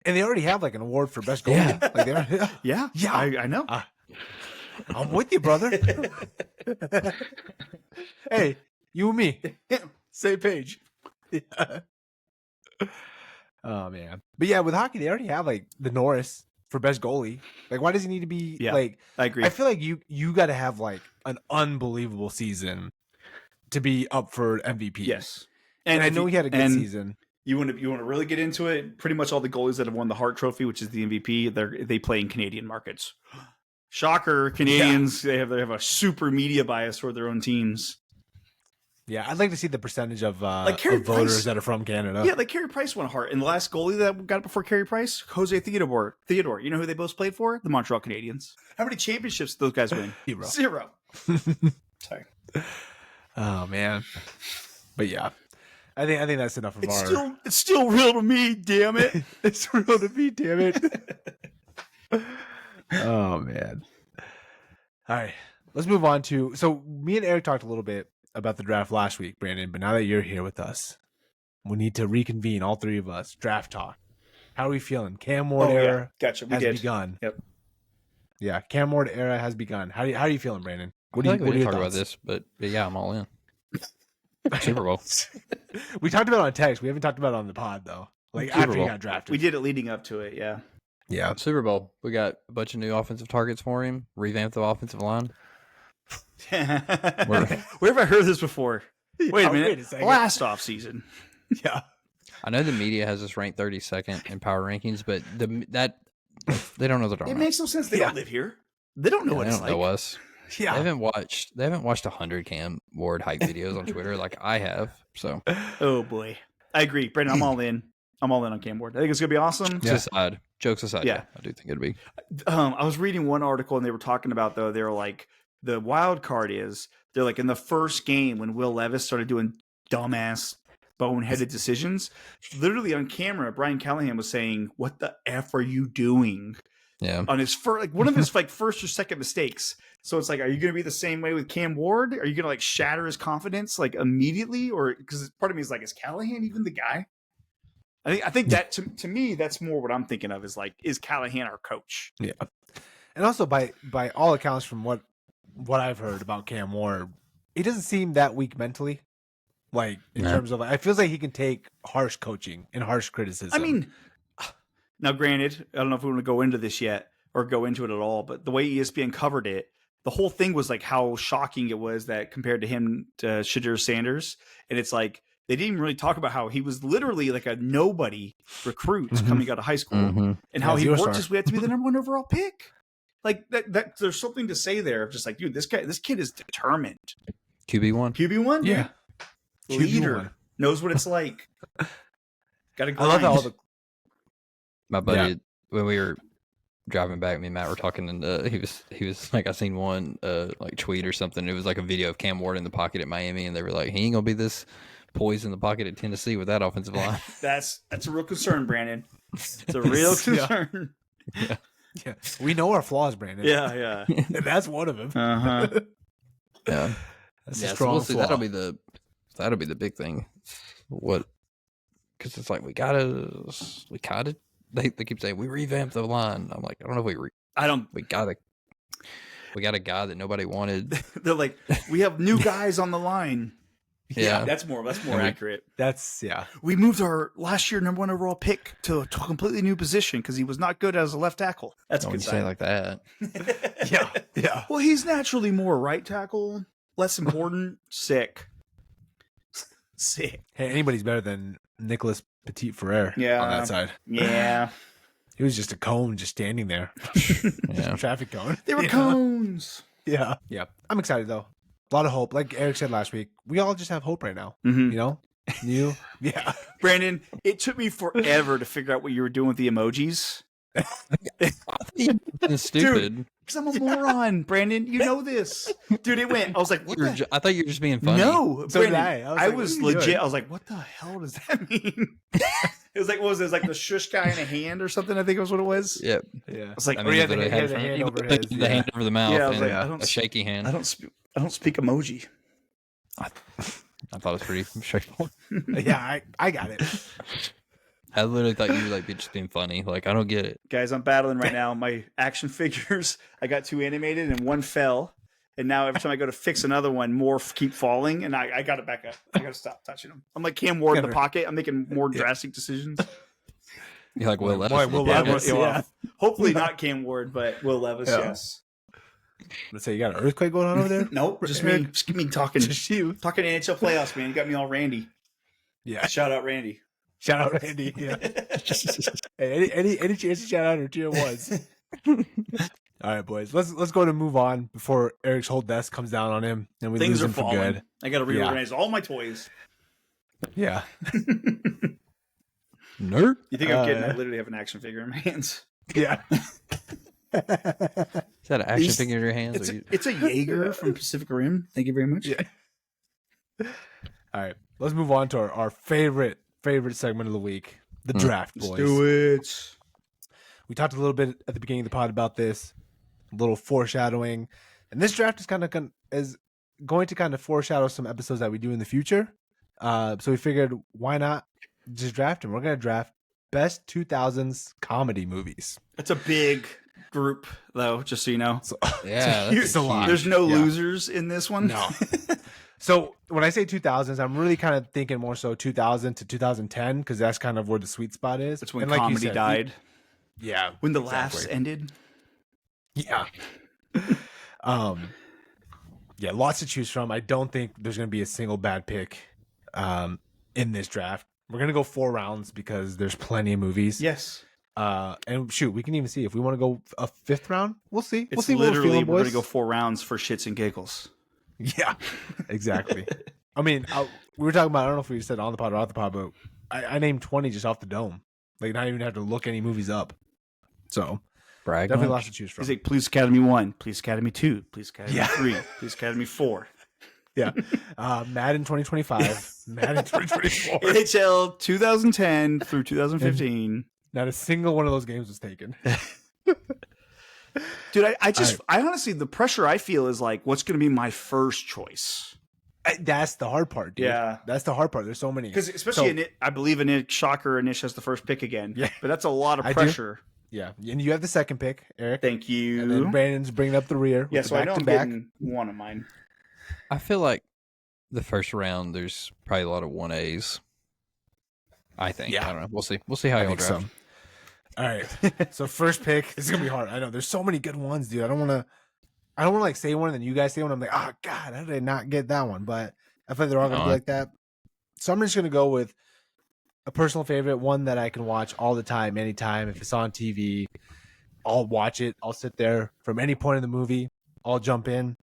And they already have like an award for best goalie. Yeah. I know. I'm with you, brother. Hey, you and me. Same page. Yeah. Oh man. But yeah, with hockey, they already have like the Norris for best goalie. Like, why does he need to be like? I agree. I feel like you got to have like an unbelievable season to be up for MVP. Yes, and I know he had a good season. You want to really get into it. Pretty much all the goalies that have won the Hart Trophy, which is the MVP, they play in Canadian markets. Shocker, Canadians they have a super media bias toward their own teams. Yeah, I'd like to see the percentage of Like of voters that are from Canada. Yeah, like Carey Price won a Hart, and the last goalie that got it before Carey Price, Jose Theodore. You know who they both played for? The Montreal Canadiens. How many championships did those guys win? Zero. Sorry. Oh man. But yeah. I think that's enough of It's still real to me, damn it. It's real to me, damn it. Oh man. All right. Let's move on to me and Eric talked a little bit about the draft last week, Brandon, but now that you're here with us, we need to reconvene, all three of us. Draft talk. How are we feeling? Cam Ward era Gotcha. has begun. Yep. Yeah, Cam Ward era has begun. How are you feeling, Brandon? What do you talk about this? But yeah, I'm all in. Super Bowl. We talked about it on text. We haven't talked about it on the pod though. Like Super after Bowl. he got drafted. We did it leading up to it, yeah. Yeah. Super Bowl. We got a bunch of new offensive targets for him. Revamped the offensive line. Where have I heard this before? Wait a minute. Last off season. Yeah. I know the media has us ranked 32nd in power rankings, but they don't know the drama. It makes no sense. They don't live here. They don't know what it's like. They don't know us. Yeah. They haven't watched 100 Cam Ward hype videos on Twitter like I have. So Oh boy. I agree. Brandon, I'm all in. I'm all in on Cam Ward. I think it's gonna be awesome. Jokes aside, Yeah. I do think it'd be. I was reading one article and they were talking about they were like the wild card is they're like in the first game when Will Levis started doing dumbass boneheaded decisions, literally on camera, Brian Callahan was saying, "What the F are you doing?" Yeah. On his first, like one of his like first or second mistakes. So it's like, are you going to be the same way with Cam Ward? Are you going to like shatter his confidence like immediately? Or because part of me is like, is Callahan even the guy? I think that to me, that's more what I'm thinking of is like, is Callahan our coach? Yeah. And also by all accounts from what I've heard about Cam Ward, he doesn't seem that weak mentally. Like in terms of, it feels like he can take harsh coaching and harsh criticism. I mean, now granted, I don't know if we want to go into this yet or go into it at all, but the way ESPN covered it, the whole thing was like how shocking it was that compared to him to Shadur Sanders. And it's like, they didn't even really talk about how he was literally like a nobody recruit coming out of high school and how he worked his way up to be the number 1 overall pick. Like that there's something to say there of just like, dude, this kid is determined. QB1. Yeah. Leader. QB1. Knows what it's like. Gotta grind. I love how all the My buddy, when we were driving back, me and Matt were talking, and he was like, I seen one like tweet or something. It was like a video of Cam Ward in the pocket at Miami, and they were like, he ain't gonna be this poised in the pocket at Tennessee with that offensive line. That's a real concern, Brandon. It's a real concern. Yeah. We know our flaws, Brandon. Yeah. And that's one of them. Yeah. That's a strong so we'll see. flaw. That'll be the big thing. What? Because it's like we gotta. They keep saying we revamped the line. I'm like, I don't know if we got a guy that nobody wanted. They're like, we have new guys on the line. Yeah. That's more accurate. We moved our last year number 1 overall pick to a completely new position because he was not good as a left tackle. That's a good sign. Say it like that. Yeah. Well, he's naturally more right tackle, less important. Sick. Hey, anybody's better than Nicholas Petit Ferrer on that side. Yeah. He was just a cone just standing there. Yeah. Traffic cone. They were cones. Yeah. I'm excited though. A lot of hope. Like Eric said last week, we all just have hope right now. You know? Yeah. Brandon, it took me forever to figure out what you were doing with the emojis. Stupid. Because I'm a moron, Brandon. You know this. Dude, it went. I was like, what I thought you were just being funny. No, So did Brandon, I. I was legit. I was like, what the hell does that mean? It was like, what was it? It was like the shush guy in a hand or something, I think was what it was. Yep. Yeah. I was like, he had the hand over his. The hand over the mouth. Yeah, I was and like, a shaky hand. I don't speak emoji. I thought it was pretty straightforward. Yeah, I got it. I literally thought you were like just being funny. Like, I don't get it. Guys, I'm battling right now. My action figures, I got 2 animated and 1 fell. And now every time I go to fix another one, more keep falling. And I got it back up. I got to stop touching them. I'm like Cam Ward in the pocket. I'm making more drastic decisions. You like Will Levis? Boy, Will Yeah, Levis, well, hopefully not Cam Ward, but Will Levis, Yeah. yes. Let's say you got an earthquake going on over there. Nope, just Eric? me. Just me talking. Just you. Talking NHL playoffs, man. You got me all Randy. Yeah. Shout out Randy. Shout out Randy. Yeah. Hey, any chance to shout out or tier ones? All right, boys. Let's go to move on before Eric's whole desk comes down on him and we Things lose are him for falling. good. I got to reorganize all my toys. Yeah. Nerd. You think I'm kidding? I literally have an action figure in my hands. Yeah. Is that an action figure in your hands? It's a Jaeger from Pacific Rim. Thank you very much. Yeah. All right. Let's move on to our favorite segment of the week, the draft, boys. Let's do it. We talked a little bit at the beginning of the pod about this, a little foreshadowing, and this draft is going to kind of foreshadow some episodes that we do in the future. So we figured, why not just draft them? We're going to draft best 2000s comedy movies. That's a big group, though, just so you know. So, Yeah, it's a lot. There's no losers in this one. No. So when I say 2000s, I'm really kind of thinking more so 2000 to 2010 because that's kind of where the sweet spot is. That's when And like you comedy said, died. Yeah. When the exactly. laughs ended. Yeah. Yeah, lots to choose from. I don't think there's going to be a single bad pick in this draft. We're going to go 4 rounds because there's plenty of movies. Yes. And shoot, we can even see if we want to go a 5th round. We'll see. We'll It's see what we're literally, feeling, we're going boys. to go 4 rounds for shits and giggles. Yeah, exactly. I mean, we were talking about, I don't know if we said on the pod or off the pod, but I named 20 just off the dome. Like, not even have to look any movies up. So, brag. definitely much. lots to choose from. He's like, Police Academy 1, Police Academy 2, Police Academy Yeah. 3, Police Academy 4. Yeah. Madden 2025, Madden 2024. NHL 2010 through 2015. Not a single one of those games was taken. Dude, I honestly, the pressure I feel is like, what's going to be my first choice? That's the hard part, dude. Yeah. That's the hard part. There's so many. Because especially, I believe Anish, shocker, Anish has the first pick again. Yeah. But that's a lot of I do. pressure. Yeah. And you have the second pick, Eric. Thank And then you. Brandon's bringing up the rear. Yeah, with so the I know I'm back-to-back. getting one of mine. I feel like the first round, there's probably a lot of 1As. I think. Yeah. I don't know. We'll see. We'll see how I y'all think so. draft. All right. So first pick. This is gonna be hard. I know. There's so many good ones, dude. I don't want to like say one and then you guys say one. I'm like, oh god, how did I not get that one? But I feel like they're all gonna be like that. So I'm just gonna go with a personal favorite, one that I can watch all the time, anytime. If it's on TV, I'll watch it. I'll sit there from any point in the movie. I'll jump in.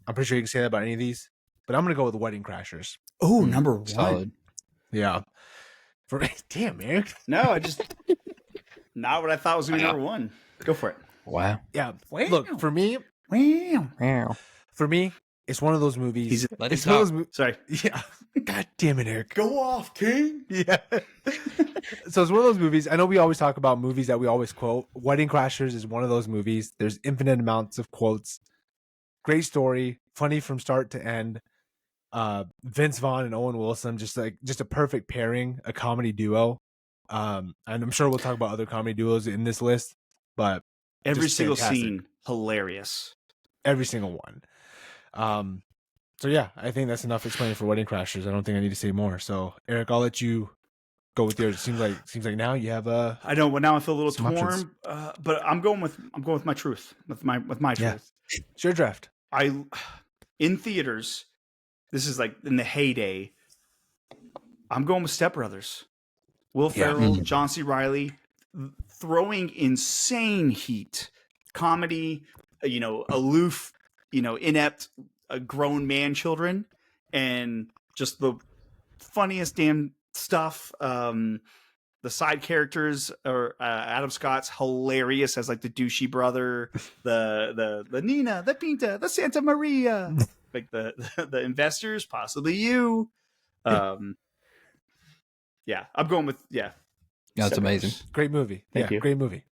I'm pretty sure you can say that about any of these. But I'm gonna go with Wedding Crashers. Oh, number 1. Solid. Yeah. Damn, Eric. No, I just not what I thought was going to be number 1. Go for it. Wow. Yeah. Wow. Look, for me, Wow. it's one of those movies. Let him It's one of talk. those movies. Sorry. Yeah. God damn it, Eric. Go off, King. Yeah. So it's one of those movies. I know we always talk about movies that we always quote. Wedding Crashers is one of those movies. There's infinite amounts of quotes. Great story, funny from start to end. Vince Vaughn and Owen Wilson, just a perfect pairing, a comedy duo. And I'm sure we'll talk about other comedy duos in this list, but Every just single fantastic. scene, hilarious. Every single one. So yeah, I think that's enough explaining for Wedding Crashers. I don't think I need to say more. So Eric, I'll let you go with yours. It seems like now you have I know, but now I feel a little Some options. torn. But I'm going with my truth, with my Yeah. truth. it's your draft. In theaters, this is like in the heyday. I'm going with Step Brothers. Will Yeah. Ferrell, John C. Reilly, throwing insane heat, comedy, aloof, inept, grown man children, and just the funniest damn stuff. The side characters are Adam Scott's hilarious as like the douchey brother, the Nina, the Pinta, the Santa Maria, like the investors, possibly you. Yeah, I'm going with That's Step amazing. Brothers. Great movie. Thank you. Great movie.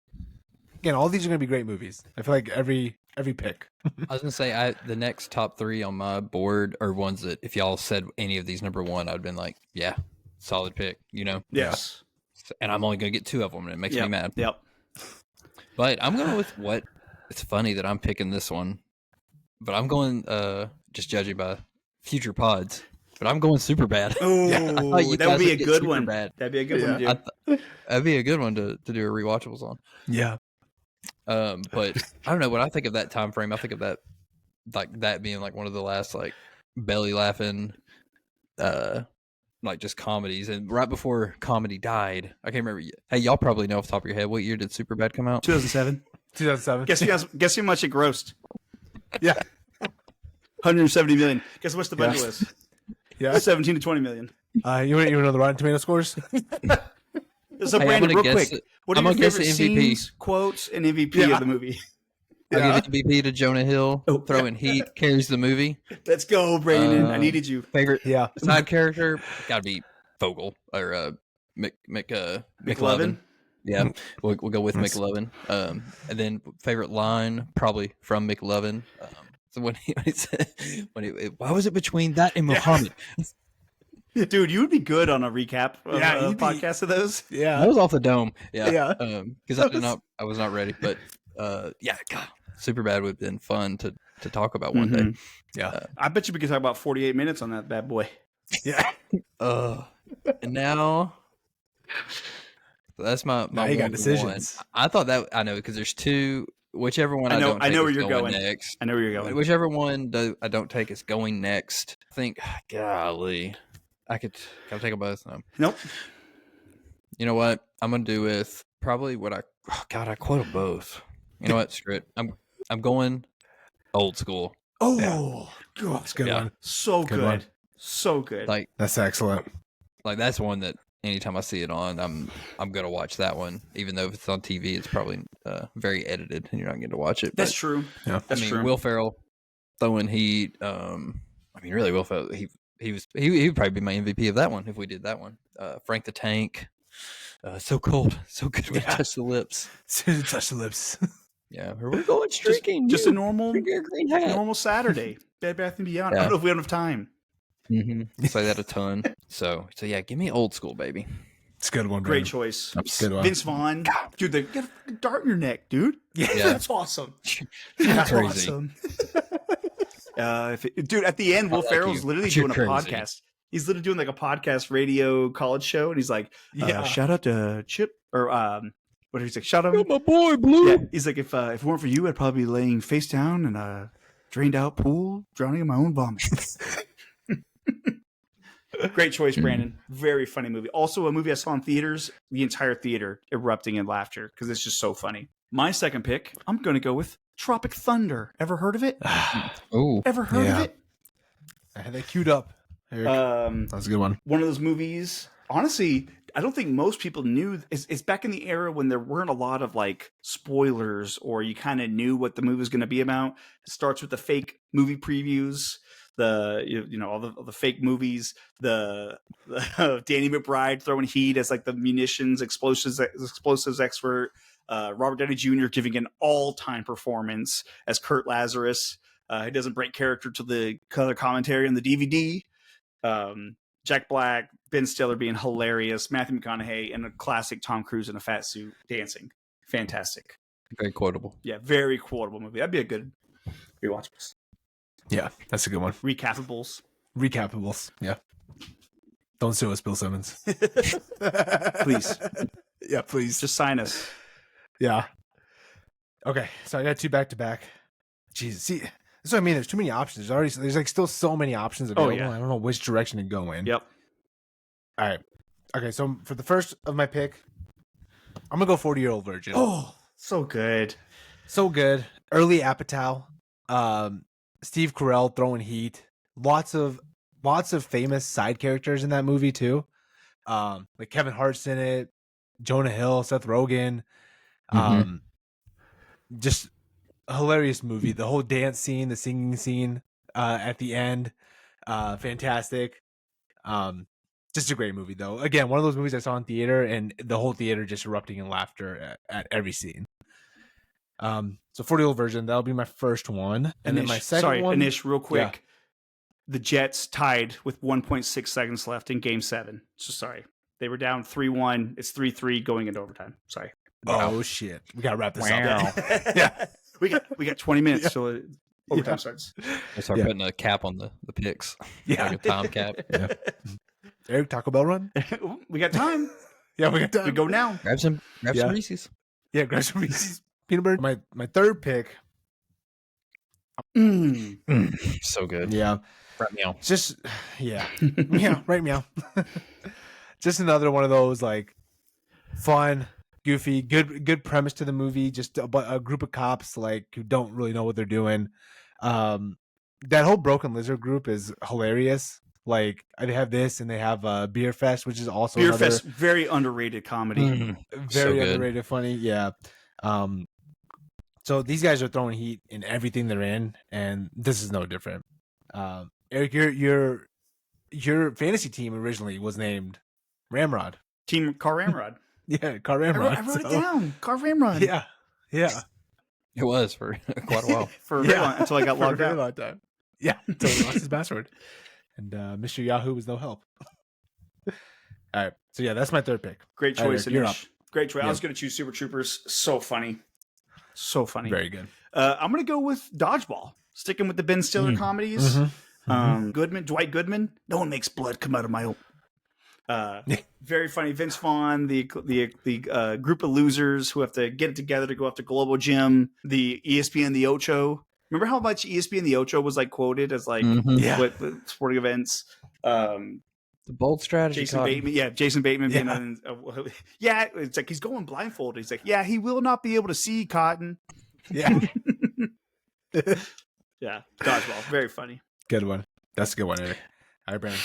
Again, all these are going to be great movies. I feel like every pick. I was gonna say the next top 3 on my board are ones that if y'all said any of these number 1, I'd been like, yeah, solid pick. Yes. And I'm only gonna get 2 of them, and it makes me mad. Yep. But I'm going with what. It's funny that I'm picking this one, but I'm going just judging by future pods. but I'm going super bad. Oh, you that would guys be a would get good one. Superbad. That'd be a good one to do. That'd be a good one to do a rewatchables on. Yeah. But I don't know. When I think of that time frame, I think of that like that being like one of the last like belly laughing, like just comedies. And right before comedy died, I can't remember. Hey, y'all probably know off the top of your head, what year did Superbad come out? 2007. 2007. Guess how much it grossed? Yeah. 170 million. Guess what's the budget Yeah. was? Yeah. 17 to 20 million. You want to know the Rotten Tomato scores? So Hey, Brandon, real guess quick, it- what are I'm your gonna guess favorite the MVP. scenes, quotes, and MVP Yeah. of the movie? I give MVP to Jonah Hill. Oh, Throwing heat carries the movie. Let's go, Brandon. I needed you. Favorite Yeah. side character gotta be Vogel or McLovin. Yeah, we'll go with McLovin. And then favorite line probably from McLovin. So when he said, why was it between that and Muhammad? Dude, you would be good on a recap of a you'd be- podcast of those. Yeah. That was off the dome. Yeah, Yeah. because I was not ready. But yeah, God, Superbad would have been fun to talk about one day. Yeah. I bet you we could talk about 48 minutes on that bad boy. Yeah. And now that's my Now you got one to decisions. one. I thought that I know because there's two. Whichever one I don't. I know take where is you're going. next. I know where you're going. Whichever one I don't take is going next. I think, golly, can I take them both? No. Nope. You know what? I'm gonna do with probably what I quote them both. You know what? Screw it. I'm going old school. Oh, God. That's a good Yeah. one. So Good good. one. So good. Like That's excellent. that's one that anytime I see it on, I'm gonna watch that one. Even though if it's on TV, it's probably very edited, and you're not getting to watch it. That's But, true. Yeah. That's I mean, true. Will Ferrell throwing heat. Really, Will Ferrell. He would probably be my MVP of that one if we did that one. Frank the Tank. So cold, so good when you touch the lips. Touch the lips. Yeah, we're going streaking. Just a normal Bring your green hat. normal Saturday. Bed Bath and Beyond. I Yeah. don't know if we don't have time. Mm-hmm. Say that a ton. So yeah, give me old school, baby. It's a good one. Great Brandon. choice. Good one. Vince Vaughn. Dude, you got a dart in your neck, dude. Yeah. That's awesome. That's Crazy. awesome. Dude, at the end, Will like Ferrell's you, literally but you're doing a crazy. podcast. He's literally doing like a podcast radio college show, and he's like, Yeah. shout out to Chip or what did he say? Shout out, my boy Blue. yeah. He's like, if it weren't for you, I'd probably be laying face down in a drained out pool, drowning in my own vomit. Great choice, Brandon. Very funny movie. Also, a movie I saw in theaters, the entire theater erupting in laughter because it's just so funny. My second pick, I'm going to go with Tropic Thunder. Ever heard of it? Oh, Ever heard Yeah. of it? I had that queued up. Eric. That was a good one. One of those movies. Honestly, I don't think most people knew. It's back in the era when there weren't a lot of like spoilers, or you kind of knew what the movie was going to be about. It starts with the fake movie previews, all the fake movies, the Danny McBride throwing heat as like the munitions explosives expert. Robert Downey Jr. giving an all-time performance as Kurt Lazarus. He doesn't break character to the color commentary on the DVD. Jack Black, Ben Stiller being hilarious, Matthew McConaughey, and a classic Tom Cruise in a fat suit dancing. Fantastic. very quotable. Yeah, very quotable movie. That'd be a good rewatchables. Yeah, that's a good one. Recapables. Recapables. Yeah. Don't sue us, Bill Simmons. Please. Yeah, please. Just sign us. Yeah. Okay, so I got two back to back. Jesus, see, that's what I mean. There's too many options. There's like still so many options available. yeah. I don't know which direction to go in. Yep. All right. Okay, so for the first of my pick, I'm gonna go 40-Year-Old Virgin. Oh, so good. So good. Early Apatow. Steve Carell throwing heat. Lots of famous side characters in that movie too. Like Kevin Hart's in it, Jonah Hill, Seth Rogen. Just a hilarious movie. The whole dance scene, the singing scene at the end, fantastic. Just a great movie though. Again, one of those movies I saw in theater and the whole theater just erupting in laughter at every scene. So 40-Year-Old Virgin, that'll be my first one. And then my second one. Anish, real quick. Yeah. The Jets tied with 1.6 seconds left in Game 7. So sorry. They were down 3-1. It's 3-3 going into overtime. Sorry. Oh shit. We gotta wrap this Wow. up. Yeah. We got 20 minutes. So overtime starts. We'll start putting a cap on the picks. Yeah. Like a time cap. Yeah. Eric, Taco Bell run? We got time. Yeah, we got time. We go now. Grab some Reese's. Yeah, grab some Reese's peanut butter. My third pick. So good. Yeah. Right meow. Just meow, right meow. Just another one of those like fun, goofy, good premise to the movie. Just a group of cops like who don't really know what they're doing. That whole Broken Lizard group is hilarious. Like they have this, and they have Beer Fest, which is also Beer Fest, very underrated comedy. Very underrated, funny. Yeah. So these guys are throwing heat in everything they're in, and this is no different. Eric, your fantasy team originally was named Ramrod. Team Car Ramrod. Yeah, Car Ramrod. I wrote it down. Car Ramrod. Yeah. It was for quite a while. For a very long, until I got For a logged very out. long time. Yeah, until he lost his password. And Mr. Yahoo was no help. All right. So yeah, that's my third pick. Great All right, choice, Eric, you're Anish. Great choice. I Yeah. was going to choose Super Troopers. So funny. So funny. Very good. I'm going to go with Dodgeball. Sticking with the Ben Stiller comedies. Goodman, Dwight Goodman. No one makes blood come out of my own. Very funny. Vince Vaughn, the group of losers who have to get it together to go after Global Gym. The ESPN The Ocho. Remember how much ESPN The Ocho was like quoted as like what sporting events? The bold strategy. Jason Bateman. Yeah, Jason Bateman. Being on, it's like he's going blindfolded. He's like, yeah, he will not be able to see Cotton. Yeah. Yeah, Dodgeball. Very funny. Good one. That's a good one, Eric. All right, Brandon.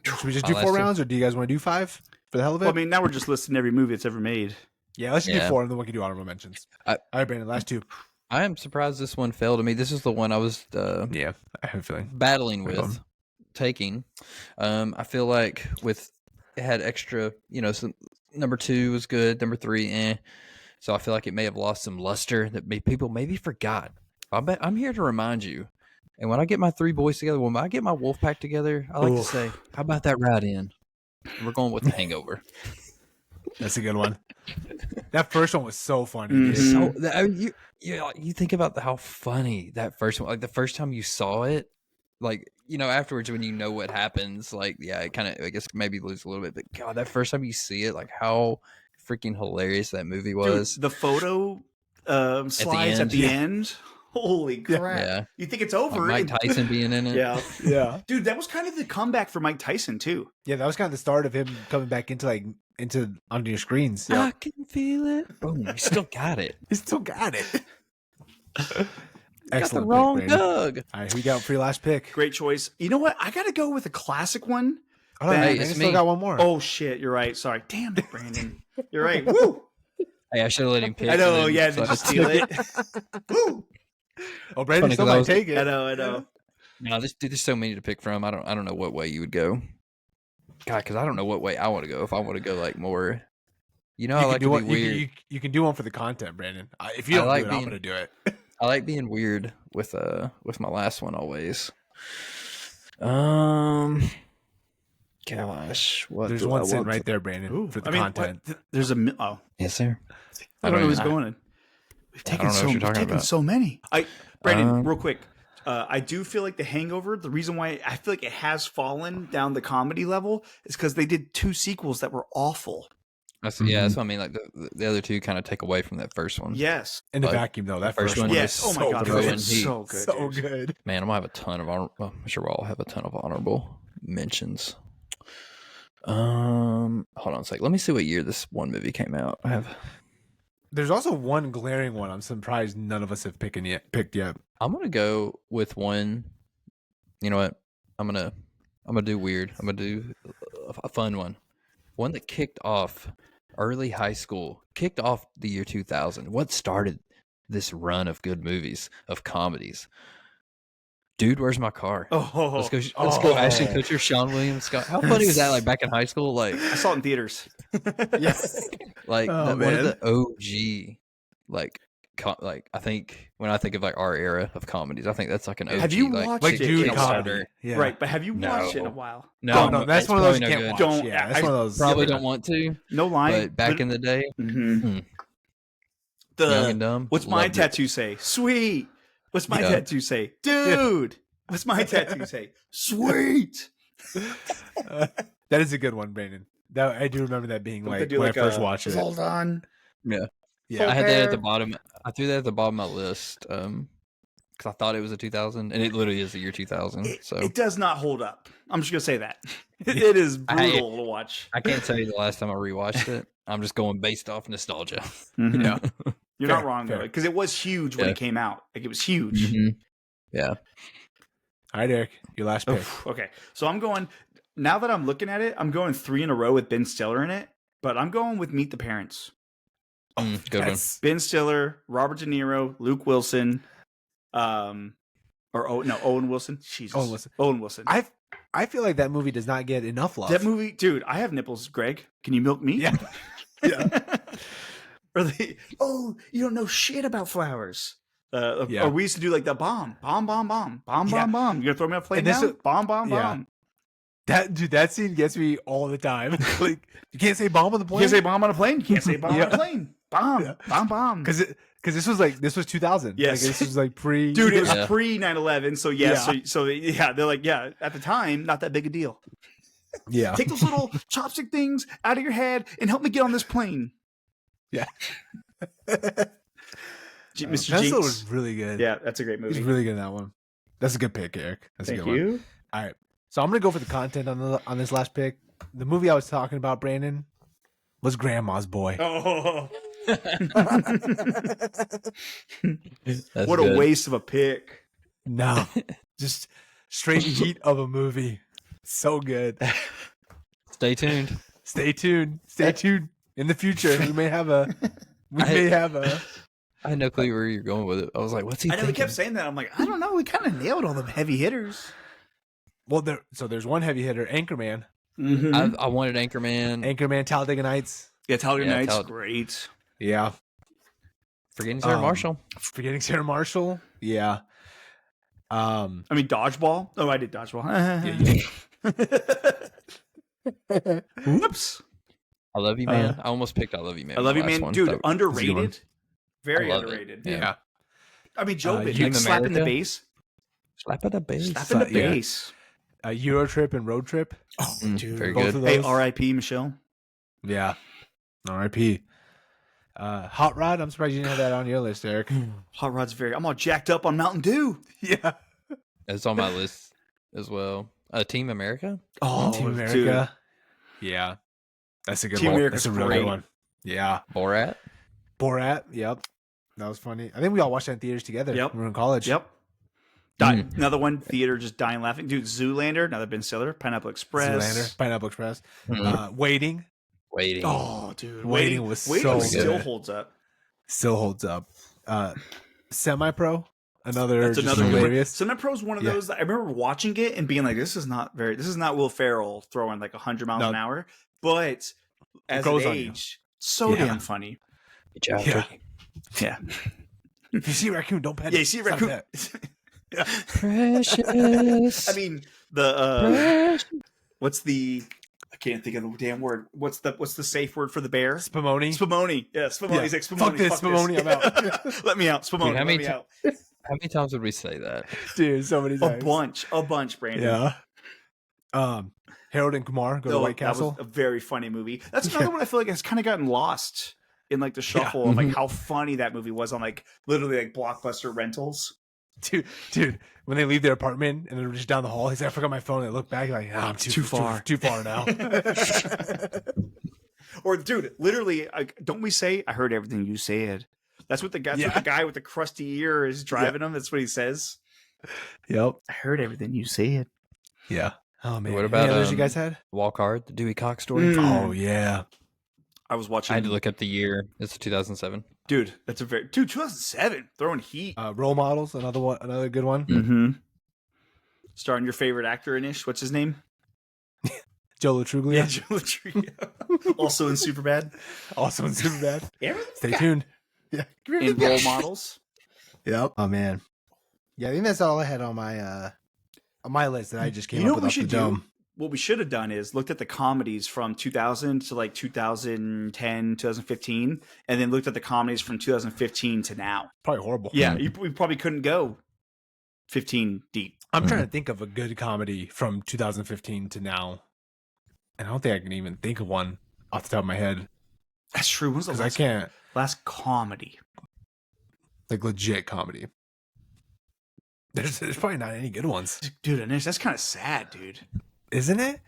Should we just do I'll 4 ask rounds, or do you guys want to do 5 for the hell of it? Well, I mean, now we're just listing every movie that's ever made. Yeah, let's do 4, and then we can do honorable mentions. All right, Brandon, last 2. I am surprised this one fell to me. This is the one I was I have a feeling. battling with taking. I feel like it had extra, so number 2 was good, number 3, So I feel like it may have lost some luster that people maybe forgot. I'm here to remind you. And when I get my 3 boys together, when I get my wolf pack together, I like to say, how about that ride in? We're going with The Hangover. That's a good one. That first one was so funny. Mhm. You think about how funny that first one, like the first time you saw it, like, afterwards when you know what happens, like, it kind of, I guess, maybe lose a little bit, but God, that first time you see it, like how freaking hilarious that movie was. Dude, the photo slides at the end. Holy crap. Yeah. You think it's over. Like Mike Tyson being in it. Yeah. Dude, that was kind of the comeback for Mike Tyson, too. Yeah, that was kind of the start of him coming back into onto your screens. I can feel it. Boom. He still got it. He still got it. Got Excellent. the wrong pick, Brandon. Doug. All right, who you got for your last pick? Great choice. You know what? I got to go with a classic one. Oh, no, Hey, I it's still me. got one more. Oh, shit. You're right. Sorry. Damn it, Brandon. You're right. Woo! Hey, I should have let him pick. I know. and then- Yeah, so did I you steal it? Woo! Oh, Brandon Funny, still 'cause I might was- take it. I know. No, there's so many to pick from. I don't know what way you would go. God, because I don't know what way I want to go. If I want to go like more, I like to be weird. You can do one for the content, Brandon. If you don't like do it, I'm being- going to do it. I like being weird with my last one always. Gosh, what There's do one I sitting want right to- there, Brandon, for the content. There's oh. Yes, sir. I don't know who's I- going in. We've taken know what you're talking about. so many. Brandon, real quick. I do feel like The Hangover, the reason why I feel like it has fallen down the comedy level is because they did 2 sequels that were awful. That's what I mean. Like the other 2 kind of take away from that first one. Yes. In the Like, vacuum, though, that first first one one. Yes. was Oh my God. good. It When was he- so good. So dude. good. Man, I'm gonna have a ton of I'm sure we'll all have a ton of honorable mentions. Hold on a sec. Let me see what year this one movie came out. I have. There's also one glaring one. I'm surprised none of us have picked yet. I'm gonna go with one. You know what? I'm gonna do weird. I'm gonna do a fun one. One that kicked off early high school. Kicked off the year 2000. What started this run of good movies, of comedies? Dude, Where's My Car? Oh, Let's go. Ashton Kutcher, Sean William Scott. How funny was that? Like back in high school, like I saw it in theaters. Yes. like Oh, one of man. the OG, like I think when I think of like our era of comedies, I think that's like an OG. Have you watched Like it? dude Kickstarter? comedy. Yeah. Right, but have you No. watched it in a while? No, that's it's one of those you probably can't no watch. good. Yeah, that's one of those. Probably don't want to, No line. but back in the day, Mhm. young and dumb. What's my loved it. tattoo say? Sweet. What's my Yeah. tattoo say? Dude. What's my tattoo say? Sweet. That is a good one, Brandon. That I do remember that being Don't they like do when like I first a, watched it. Hold on. Yeah. Yeah, I had that at the Fair. bottom. I threw that at the bottom of my list because I thought it was a 2000, and it literally is the year 2000. So It does not hold up. I'm just gonna say that. It is I- brutal to watch. I can't tell you the last time I rewatched it. I'm just going based off nostalgia. Mhm. yeah. You're Fair, not wrong though, fair. because it was huge when Yeah. it came out. Like it was huge. Mhm. Yeah. All right, Eric, your last pick. Oof, okay, so I'm going. Now that I'm looking at it, I'm going 3 in a row with Ben Stiller in it. But I'm going with Meet the Parents. Good one. Yes. Ben Stiller, Robert De Niro, Luke Wilson, Owen Wilson. Jesus, Owen Wilson. Owen Wilson. I feel like that movie does not get enough love. That movie, dude. I have nipples, Greg. Can you milk me? Yeah. Yeah. Or you don't know shit about flowers. Yeah. Or we used to do like the bomb. You Yeah. gonna throw me off a plane And this now? is- Bomb. yeah. That scene gets me all the time. Like you can't say bomb on the You plane. can't say bomb on a plane. You can't say bomb on Yeah. a plane. Bomb. Yeah. Bomb. because this was 2000. Yes. Like, this was like pre. Dude, it was Yeah. pre 9/11. So yeah, Yeah. So yeah, they're like, yeah, at the time, not that big a deal. Yeah. Take those little chopstick things out of your head and help me get on this plane. Yeah. Mr. Pencil Jinx. was really good. Yeah, that's a great He's movie. really good in that one. That's a good pick, Eric. That's a Thank good one. you. All right. So I'm gonna go for the content on this last pick. The movie I was talking about, Brandon, was Grandma's Boy. Oh, That's what a good. waste of a pick. No, just straight heat of a movie. So good. Stay tuned. Stay tuned. Stay tuned. In the future, we may have a. I had no clue where you're going with it. I was like, what's he I know we thinking? kept saying that. I'm like, I don't know. We kind of nailed all the heavy hitters. Well, there's one heavy hitter, Anchorman. Mm-hmm. I wanted Anchorman. Anchorman, Talladega Nights. Yeah, Talladega Yeah, Nights, great. Yeah. Forgetting Sarah Marshall. Forgetting Sarah Marshall. Yeah. I mean, Dodgeball. Oh, I did Dodgeball. Whoops. I Love You Man. I almost picked I Love You Man. I Love You last Man. one. Dude, That- underrated. Very I love it. underrated. Yeah. I mean, Joe Bitch, Team like slapping the America. bass. Slap at the bass. Slapping the Yeah. bass. Euro Trip and Road Trip. Oh, dude. very Both good. of Hey, those. R.I.P. Michelle. Yeah. R.I.P. Hot Rod. I'm surprised you didn't have that on your list, Eric. Hot Rod's I'm all jacked up on Mountain Dew. Yeah. It's on my list as well. Team America. Oh, Team America. dude. Yeah. That's a good Team one. America's That's a really great. good one. Yeah. Borat. Borat. Yep. That was funny. I think we all watched that in theaters together. Yep. when we were in college. Yep. Another one, theater just dying laughing. Dude, Zoolander, another Ben Stiller. Pineapple Express. Zoolander, Pineapple Express. Mhm. Waiting. Waiting. Oh, dude. Waiting was Waiting so still good. holds up. Still holds up. Semi-Pro. Another That's just another good one. hilarious. Semi-Pro's one of Yeah. those that I remember watching it and being like, this is not Will Ferrell throwing like 100 miles No. an hour. But as it grows on you. aged, so Yeah. damn funny. Good job, Yeah. Turkey. Yeah. If you see a raccoon, don't pet Yeah, it. you see Stop raccoon. that. Precious. I mean, the Precious. what's the I can't think of the damn word. What's the safe word for the bear? Spumoni. Spumoni. Yeah, Spumoni. Yeah. He's like, Spumoni. Fuck this, Spumoni, I'm out. Let me out, Spumoni. Dude, how many let me out. How many times would we say that? Dude, so many A times. bunch, Brandon. Yeah. Harold and Kumar go to Oh, White Castle. That was a very funny movie. That's another one I feel like has kind of gotten lost in like the shuffle of like how funny that movie was on like literally like Blockbuster rentals. Dude, when they leave their apartment and they're just down the hall, he's like, I forgot my phone. And they look back, like, I'm too far. Too far now. Or dude, literally, don't we say, I heard everything you said. That's what the guy with the crusty ear is driving him. That's what he says. Yep. I heard everything you said. Yeah. Oh, man. What about, Any others you guys had? Walk Hard, the Dewey Cox story. Mm. Oh, yeah. I was watching. I had to look up the year. It's 2007. Dude, that's a 2007 throwing heat. Role Models, another good one. Mm-hmm. Starring your favorite actor in Ish. What's his name? Joe Latruglia. Yeah, Joe Latria. Also in Superbad. Also in Superbad. Yeah. Stay tuned. Yeah. In Role Models. Yep. Oh, man. Yeah, I think that's all I had on my list that I just came up with off the dome. What we should have done is looked at the comedies from 2000 to like 2010, 2015, and then looked at the comedies from 2015 to now. Probably horrible. Yeah, we probably couldn't go 15 deep. I'm trying to think of a good comedy from 2015 to now, and I don't think I can even think of one off the top of my head That's true. When's the because I can't last comedy? like legit comedy. There's probably not any good ones, Dude, Anish, that's kind of sad, dude. isn't it?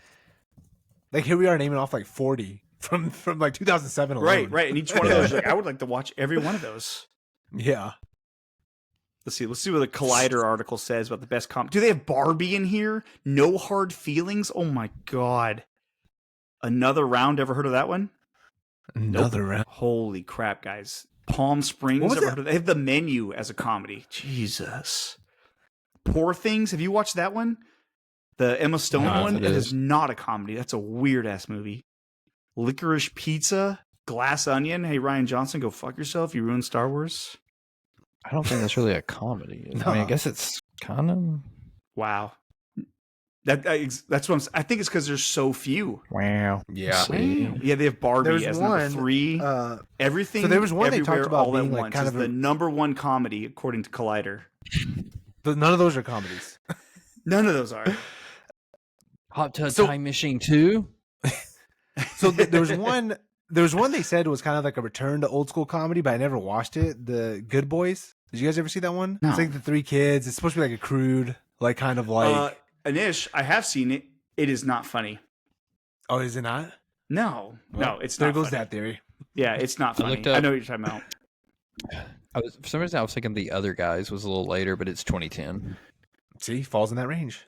Like here we are naming off like 40 from like 2007 alone. Right. And each one of those, like, I would like to watch every one of those. Yeah. Let's see what the Collider article says about the best comedy. Do they have Barbie in here? No Hard Feelings? Oh my god. Another Round, ever heard of that one? Another round. Holy crap, guys. Palm Springs, What was ever that? heard of that? They have The Menu as a comedy. Jesus. Poor Things, have you watched that one? The Emma Stone No, one? it It is. is not a comedy. That's a weird-ass movie. Licorice Pizza, Glass Onion. Hey, Ryan Johnson, go fuck yourself. You ruined Star Wars. I don't think that's really a comedy. I mean, I guess it's kind of. Wow. That's what I'm saying. I think it's because there's so few. Wow. Yeah. See? Yeah, they have Barbie There's as number one, 3. Everything. so there was one they Everywhere, talked about all at being, like, once kind is of the a- number 1 comedy according to Collider. None of those are comedies. None of those are. Hot Tub So- Time Machine 2? So there was one. There was one they said was kind of like a return to old school comedy, but I never watched it. The Good Boys. Did you guys ever see that one? No. It's like the 3 kids. It's supposed to be like a crude, like kind of like. Anish, I have seen it. It is not funny. Oh, is it not? No, Well, it's there not. goes funny. that theory. Yeah, it's not I funny. looked I up- know what you're talking about. For some reason, I was thinking The Other Guys was a little later, but it's 2010. See, falls in that range.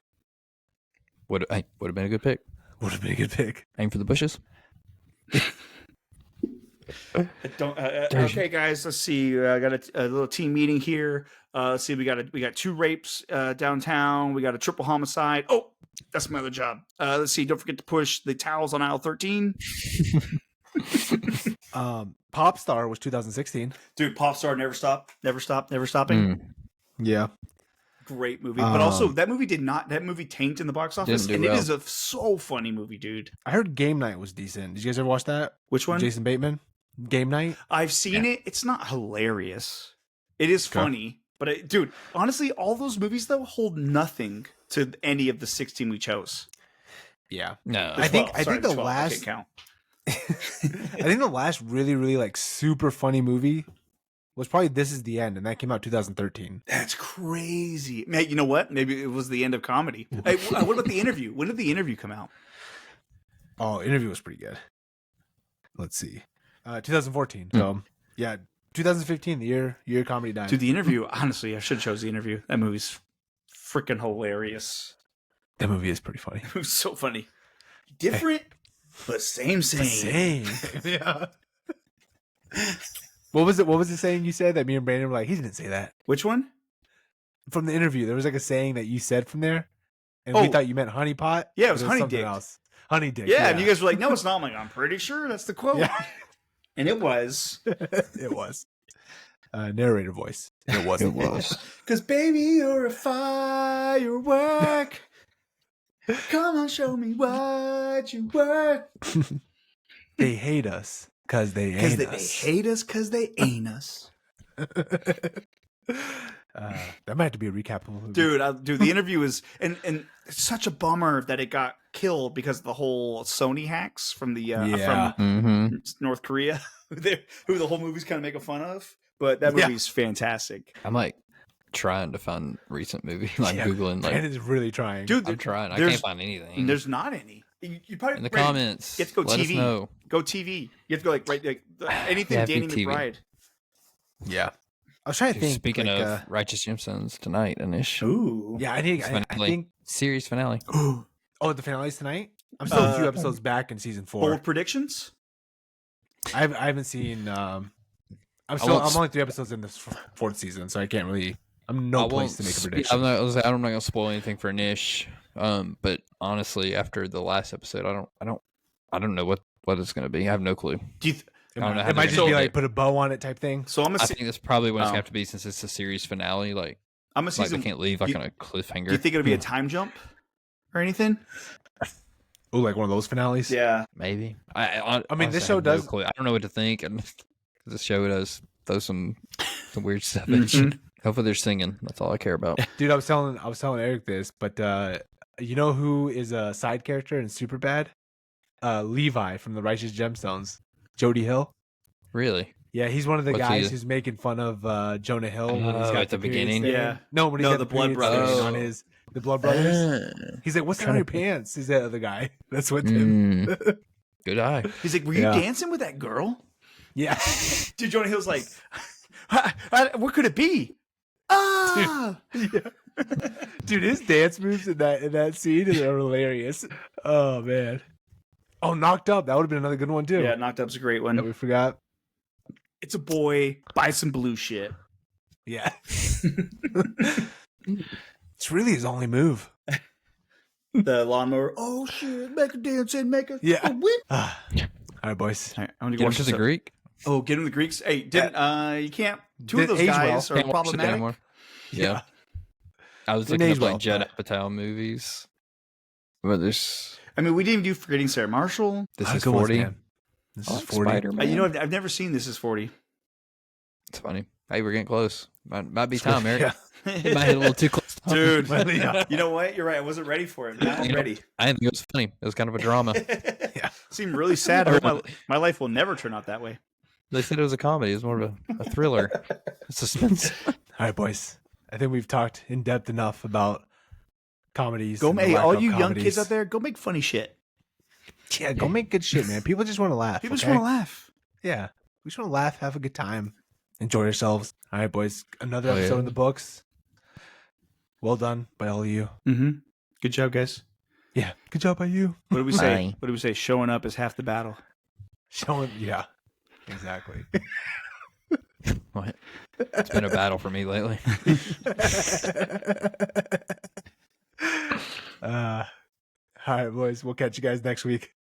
Would have been a good pick. Would have been a good pick. Aim for the bushes. Don't. Okay, guys. Let's see. I got a little team meeting here. Let's see. We got 2 rapes downtown. We got a triple homicide. Oh, that's my other job. Let's see. Don't forget to push the towels on aisle 13. Popstar was 2016. Dude, Popstar never stopping. Yeah. Great movie, but also that movie that movie tanked in the box office, Didn't and do it well. is a so funny movie, dude. I heard Game Night was decent. Did you guys ever watch that? Which one? Jason Bateman. Game Night. I've seen it. It's not hilarious. It is Okay. funny, but dude, honestly, all those movies though hold nothing to any of the 16 we chose. Yeah. No. I think- 12, sorry, the 12, I last- can't count. I think the last really, really like super funny movie was probably This Is the End, and that came out 2013. That's crazy. Man, you know what? Maybe it was the end of comedy. Hey, what about The Interview? When did The Interview come out? Oh, Interview was pretty good. Let's see. 2014. So yeah, 2015, the year comedy died. Dude, The Interview, honestly, I should have chose The Interview. That movie's freaking hilarious. That movie is pretty funny. It was so funny. Different, but same. yeah. What was it? What was the saying you said that me and Brandon were like, he didn't say that Which one? from the interview? There was like a saying that you said from there, and we Oh. thought you meant honey pot. Yeah, it was but honey something dick. else. Honey dick. Yeah, and you guys were like, no, it's not. I'm like, I'm pretty sure that's the quote. Yeah. And it was. It was. Narrator voice. It wasn't. It was. Because, baby, you're a firework. Come on, show me what you work. They hate us because they Because ain't they us. hate us because they ain't us. That might have to be a recap of the movie. Dude, the interview is and it's such a bummer that it got killed because of the whole Sony hacks from the Yeah. from Mm-hmm. North Korea, who the whole movie's kind of making fun of. But that Yeah. movie's fantastic, I'm like trying to find recent movie, like Yeah, Googling. Like, Brandon's really trying. dude. I'm trying. I there's- can't find anything. There's not any. You probably in the Brandon, comments. You have to go let TV. us know. Go TV. You have to go like anything Yeah, Danny big TV. McBride. Yeah. I was trying to think. Speaking like, of Righteous Gemstones tonight, Anish. Ooh. yeah, I think. I Finale. think. Series finale. Oh, the finale's tonight. I'm still a few Uh, episodes back in season 4. Bold predictions. I haven't seen. I'm won't only 3 episodes in this 4th season, so I can't really. I'm no I place won't to make a spe- prediction. I'm not going to spoil anything for Nish. But honestly, after the last episode, I don't know what it's going to be. I have no clue. Do you? It I don't know might, how it might they're just gonna be do like it. put a bow on it type thing. So I'm a. I think that's probably what it's Oh. going to have to be since it's the series finale. Like I'm a they season. can't leave like you- on a cliffhanger. Do you think it'll be a time jump or anything? Oh, like one of those finales. Yeah. Maybe. I mean, this honestly show have no does- clue. I don't know what to think, and this show does throw some weird stuff. Mhm. Hopefully they're singing. That's all I care about. Dude, I was telling Eric this, but you know who is a side character in Superbad? Levi from the Righteous Gemstones, Jody Hill. Really? Yeah, he's one of the What's guys he? who's making fun of Jonah Hill when he's got at the period beginning? stain. Yeah. No, when he's No, got the the Blood period stain Brothers. on his the Blood Brothers. He's like, "What's that on your pants?" He's that other guy. That's what Tim. Good eye. He's like, were you Yeah. dancing with that girl? Yeah. Dude, Jonah Hill's like, what could it be? Ah! Dude, his dance moves in that scene are hilarious. Oh man. Oh, Knocked Up. That would have been another good one too. Yeah, Knocked Up's a great That one. we forgot. It's a boy. Buy some blue shit. Yeah. It's really his only move. The lawnmower. Oh shit! Make a dance and make a Yeah. whip. All right, boys. All right, I want to Get go him watch to this the Greek. Oh, get him the Greeks. Hey, didn't you can't. Two of Didn't those age guys well. are Can't watch it problematic. anymore. Yeah. I was Didn't looking age up like well, Judd but- Apatow movies. But there's I mean, we didn't even do Forgetting Sarah Marshall. this How is good was 40. Dan? This I is like 40. Spider-Man. You know, I've never seen This Is 40. It's funny. Hey, we're getting close. Might be time, Eric. Yeah. It might hit a little too close. to home. Dude, Well, yeah. you know what? You're right. I wasn't ready for it. Now I'm You know, ready. I didn't think it was funny. It was kind of a drama. Yeah. Seemed really sad. I hope my life will never turn out that way. They said it was a comedy. It was more of a thriller. A suspense. All right, boys. I think we've talked in depth enough about comedies. Go and the make lack all of you young comedies. kids out there. Go make funny shit. Yeah, go make good shit, man. People just want to laugh. People just okay? want to laugh. Yeah. We just want to laugh, have a good time, enjoy yourselves. All right, boys. Another Oh, episode yeah. in the books. Well done by all of you. Mm-hmm. Good job, guys. Yeah. Good job by you. What did we say? Bye. What did we say? showing up is half the battle. Showing. Yeah. Exactly. What? It's been a battle for me lately. All right, boys. We'll catch you guys next week.